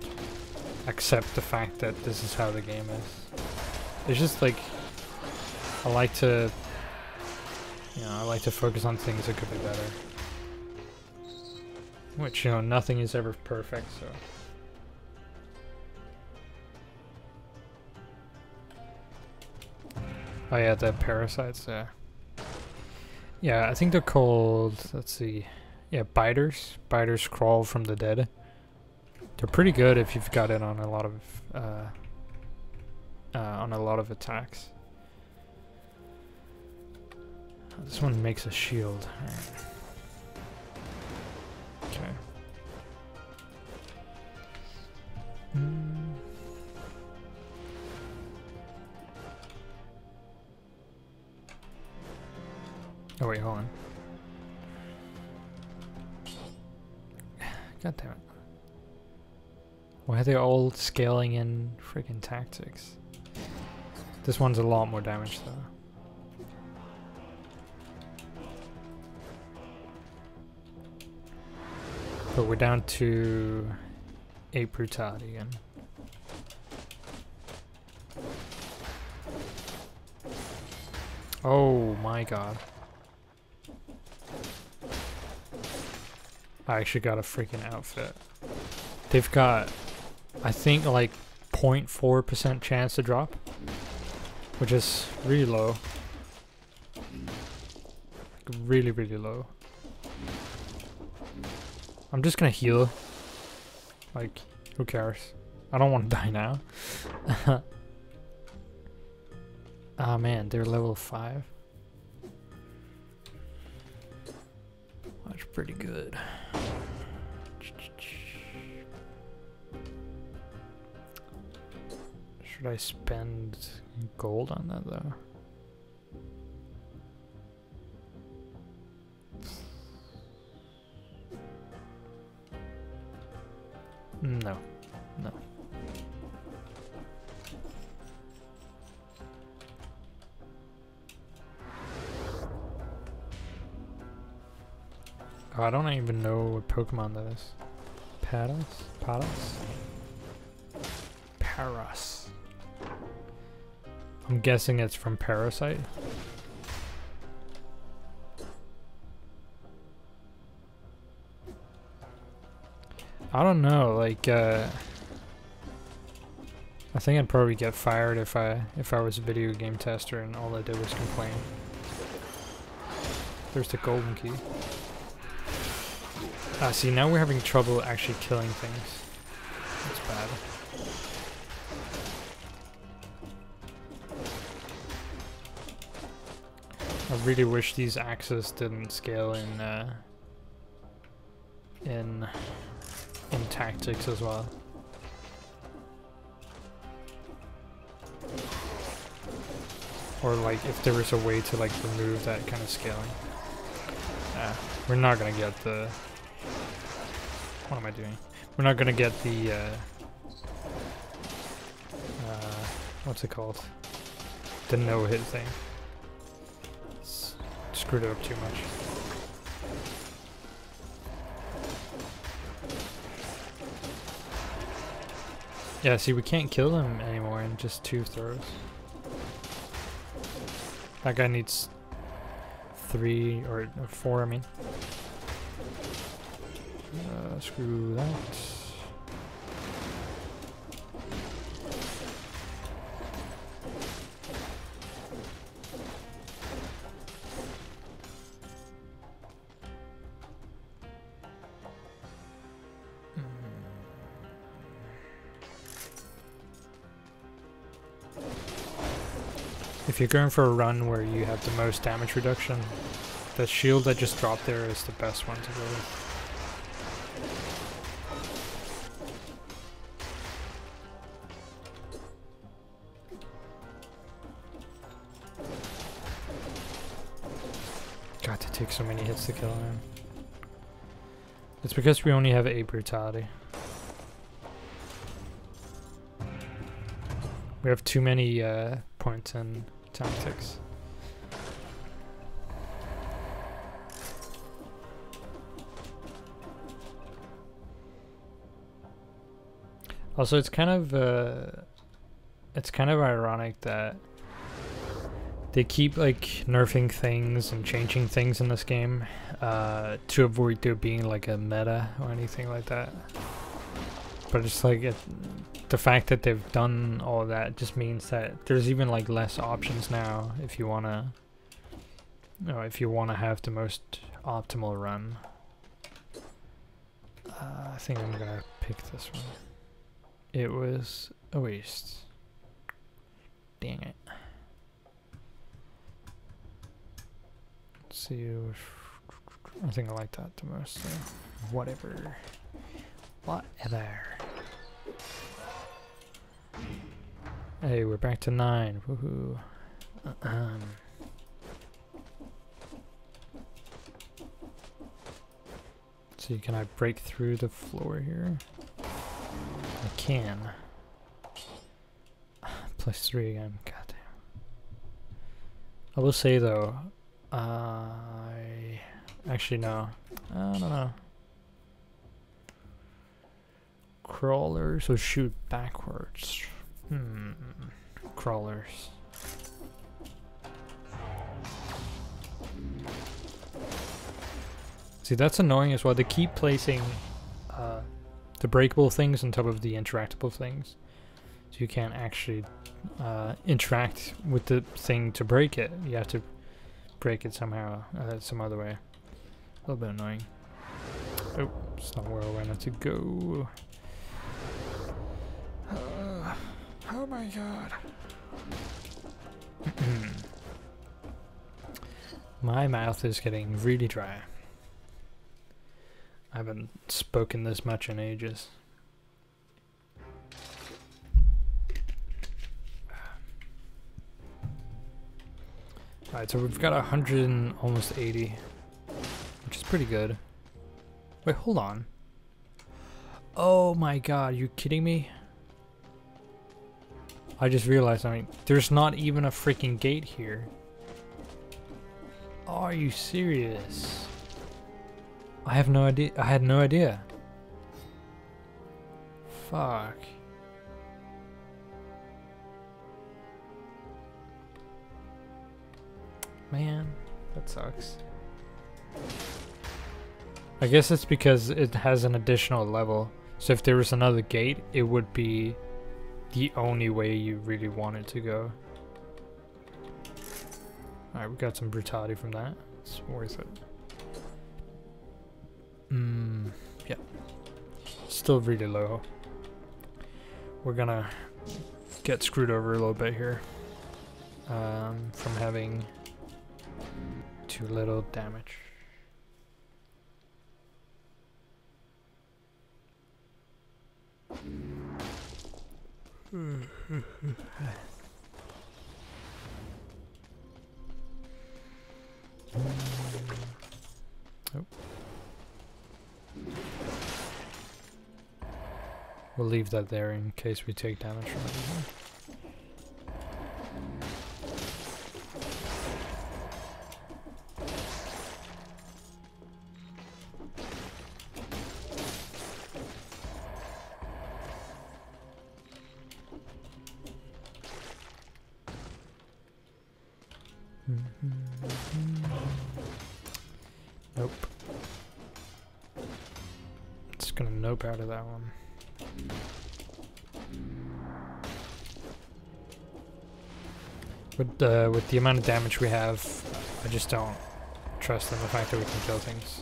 accept the fact that this is how the game is. It's just like, I like to focus on things that could be better. Which, you know, nothing is ever perfect, so. Oh yeah, the parasites, yeah. Yeah, I think they're called, let's see, yeah, biters. Biters crawl from the dead. They're pretty good if you've got it on a lot of attacks. This one makes a shield. All right. Okay. Oh wait, hold on. God damn it. Why are they all scaling in freaking tactics? This one's a lot more damage though. But we're down to 8 brutality again. Oh my god. I actually got a freaking outfit. They've got, I think, like 0.4% chance to drop, which is really low. Like really, really low. I'm just gonna heal. Like, who cares? I don't want to die now. Ah man, they're level 5. That's pretty good. Should I spend gold on that though? No, no. Oh, I don't even know what Pokemon that is. Paras? Paras? Paras. I'm guessing it's from Parasite. I don't know, like, I think I'd probably get fired if I was a video game tester and all I did was complain. There's the golden key. Ah, see, now we're having trouble actually killing things. That's bad. I really wish these axes didn't scale in tactics as well. Or like if there was a way to like remove that kind of scaling. We're not gonna get the... What am I doing? We're not gonna get the... what's it called? The no-hit thing. Screwed it up too much. Yeah, see, we can't kill him anymore in just 2 throws. That guy needs 3 or 4, I mean. Screw that. If you're going for a run where you have the most damage reduction, the shield that just dropped there is the best one to go with. God, it takes so many hits to kill him. It's because we only have 8 brutality. We have too many points and tactics. Also, it's kind of ironic that they keep like nerfing things and changing things in this game to avoid there being like a meta or anything like that. But it's like the fact that they've done all that just means that there's even like less options now if you wanna, have the most optimal run. I think I'm gonna pick this one. It was a waste. Dang it. Let's see if I think I like that the most. So whatever. Hey, we're back to 9. Woohoo. Let's see, can I break through the floor here? I can. +3 again. Goddamn. I will say though, actually no. I don't know. Crawlers will shoot backwards. Crawlers. See, that's annoying as well. They keep placing the breakable things on top of the interactable things. So you can't actually interact with the thing to break it. You have to break it somehow, some other way. A little bit annoying. Oh, it's not where I wanted to go. Oh my god. My mouth is getting really dry. I haven't spoken this much in ages. Alright, so we've got 100 and almost 80, which is pretty good. Wait, hold on. Oh my god, you kidding me? I just realized, I mean, there's not even a freaking gate here. Are you serious? I have no idea. I had no idea. Fuck. Man, that sucks. I guess it's because it has an additional level. So if there was another gate, it would be the only way you really wanted to go. Alright, we got some brutality from that. It's worth it. Yeah. Still really low. We're gonna get screwed over a little bit here. From having too little damage. Oh. We'll leave that there in case we take damage from it. Nope. Just gonna nope out of that one. With the amount of damage we have, I just don't trust in the fact that we can kill things.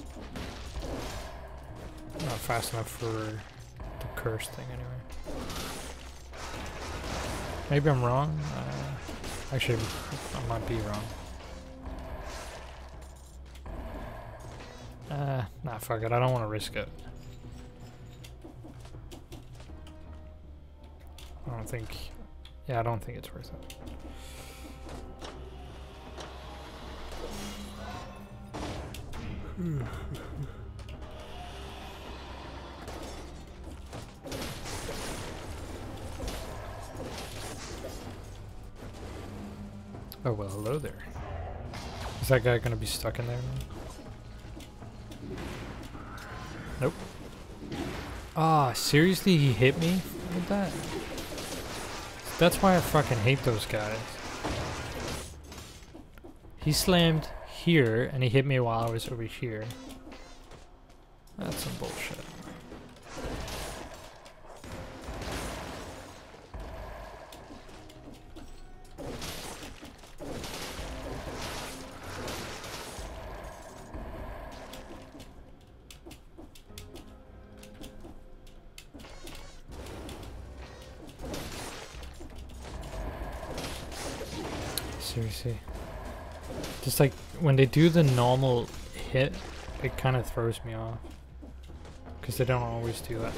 Not fast enough for the curse thing anyway. Maybe I'm wrong. Actually, I might be wrong. Nah, fuck it. I don't want to risk it. I don't think... Yeah, I don't think it's worth it. Oh, well, hello there. Is that guy gonna be stuck in there now? Nope. Ah, seriously, he hit me with that? That's why I fucking hate those guys. He slammed here, and he hit me while I was over here. That's some bullshit. Seriously. Just like when they do the normal hit, it kind of throws me off. Because they don't always do that.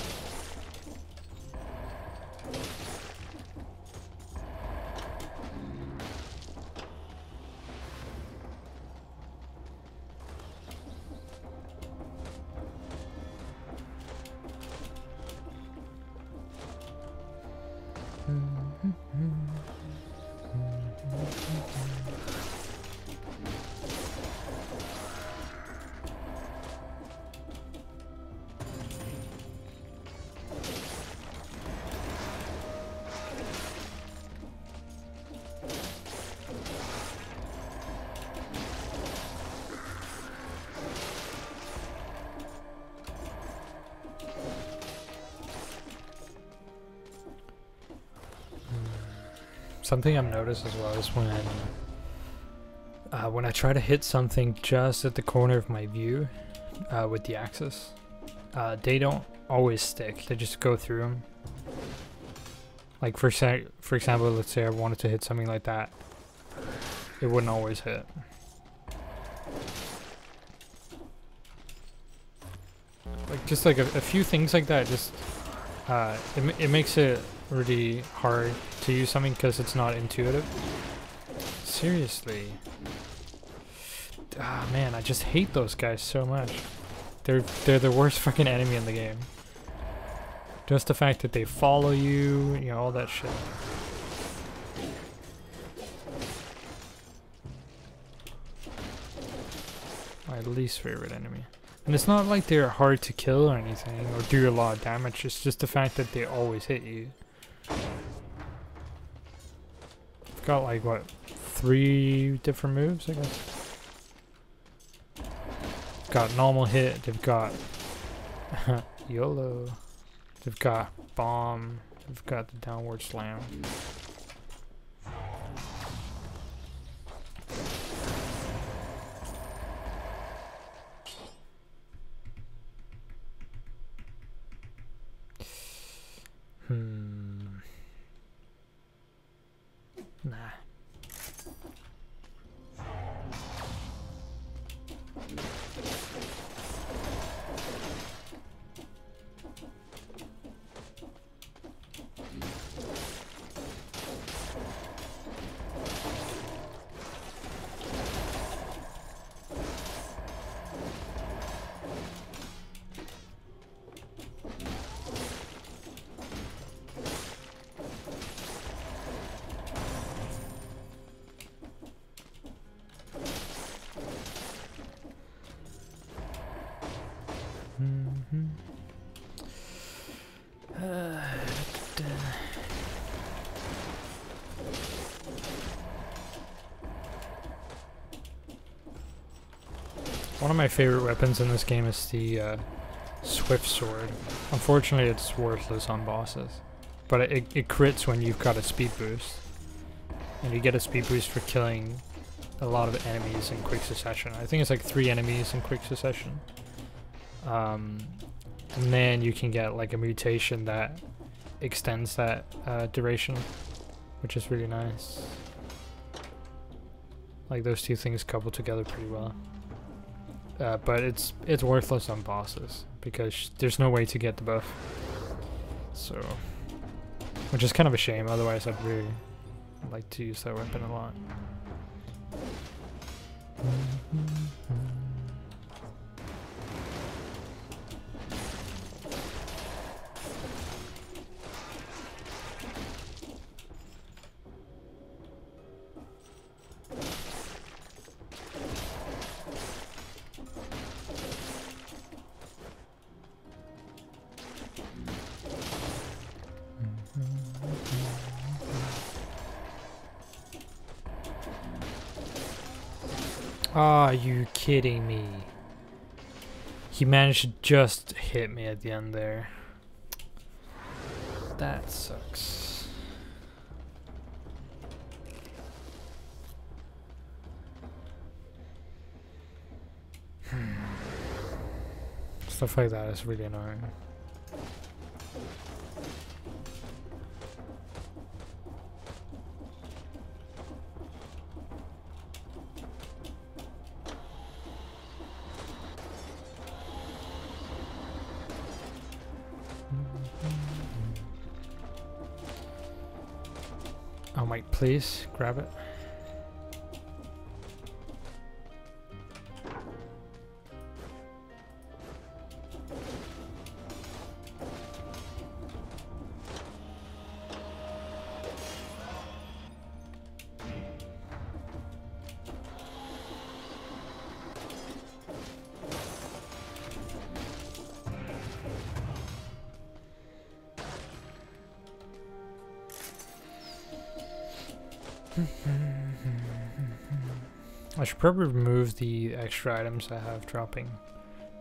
Something I've noticed as well is when I try to hit something just at the corner of my view with the axis, they don't always stick. They just go through them. Like for example, let's say I wanted to hit something like that, it wouldn't always hit. Like just like a few things like that, just it makes it really hard to use something because it's not intuitive. Seriously. Ah man, I just hate those guys so much. They're the worst fucking enemy in the game. Just the fact that they follow you, you know, all that shit. My least favorite enemy. And it's not like they're hard to kill or anything, or do a lot of damage, it's just the fact that they always hit you. I've got like, what, 3 different moves, I guess? Got normal hit, they've got YOLO, they've got bomb, they've got the downward slam. Nah. One of my favorite weapons in this game is the Swift Sword. Unfortunately, it's worthless on bosses, but it crits when you've got a speed boost. And you get a speed boost for killing a lot of enemies in quick succession. I think it's like 3 enemies in quick succession. And then you can get like a mutation that extends that duration, which is really nice. Like those two things couple together pretty well. But it's worthless on bosses because there's no way to get the buff. So, which is kind of a shame. Otherwise, I'd really like to use that weapon a lot. Are you kidding me? He managed to just hit me at the end there. That sucks. Stuff like that is really annoying. Oh, Mike, please grab it. I should probably remove the extra items I have dropping,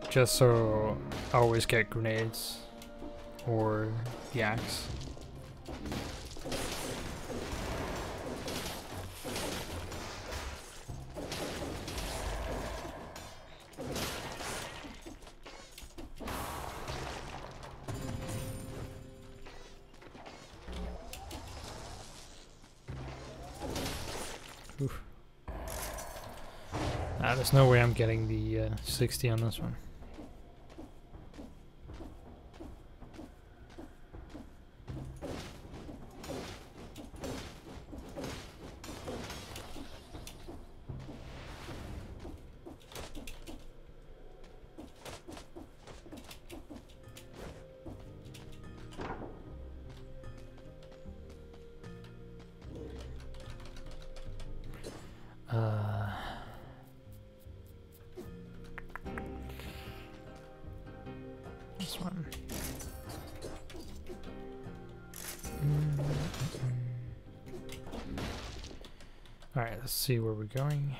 just so I always get grenades or the axe. Oof. There's no way I'm getting the 60 on this one. This one. Alright, let's see where we're going.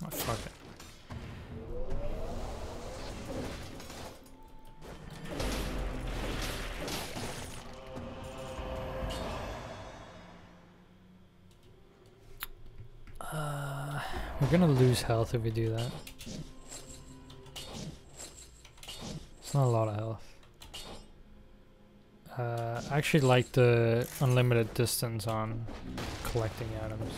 Oh, fuck it. We're gonna lose health if we do that. It's not a lot of health. I actually like the unlimited distance on collecting items.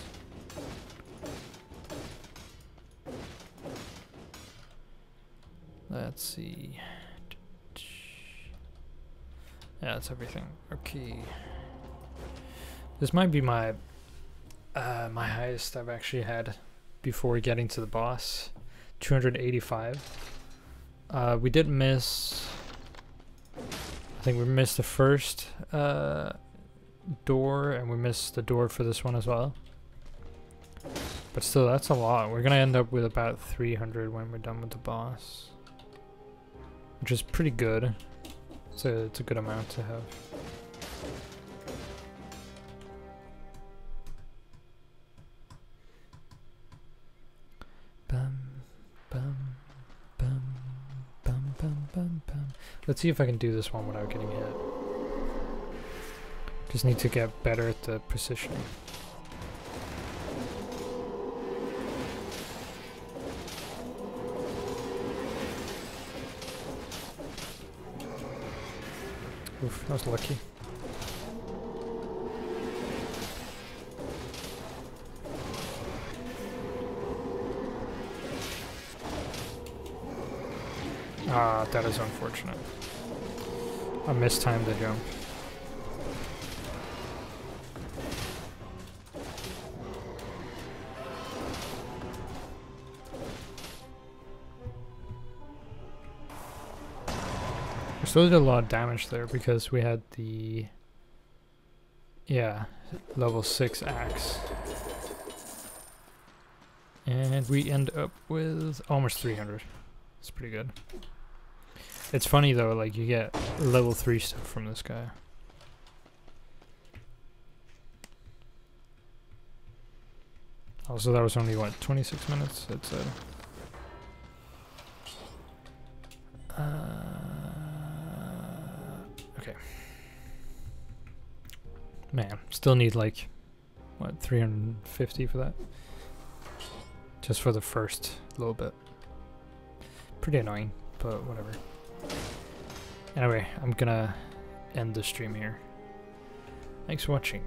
Let's see. Yeah, that's everything. Okay. This might be my my highest I've actually had before getting to the boss. 285. We did miss, I think we missed the first door, and we missed the door for this one as well. But still, that's a lot. We're gonna end up with about 300 when we're done with the boss, which is pretty good. It's a good amount to have. Bum, bum, bum, bum, bum, bum, bum. Let's see if I can do this one without getting hit. Just need to get better at the positioning. Oof, that was lucky. Ah, that is unfortunate. I mistimed the jump. We still did a lot of damage there because we had the, yeah, level 6 axe. And we end up with almost 300. It's pretty good. It's funny though, like you get level 3 stuff from this guy. Also, that was only what, 26 minutes? It said. Okay. Man, still need like what, 350 for that? Just for the first little bit. Pretty annoying, but whatever. Anyway, I'm gonna end the stream here. Thanks for watching.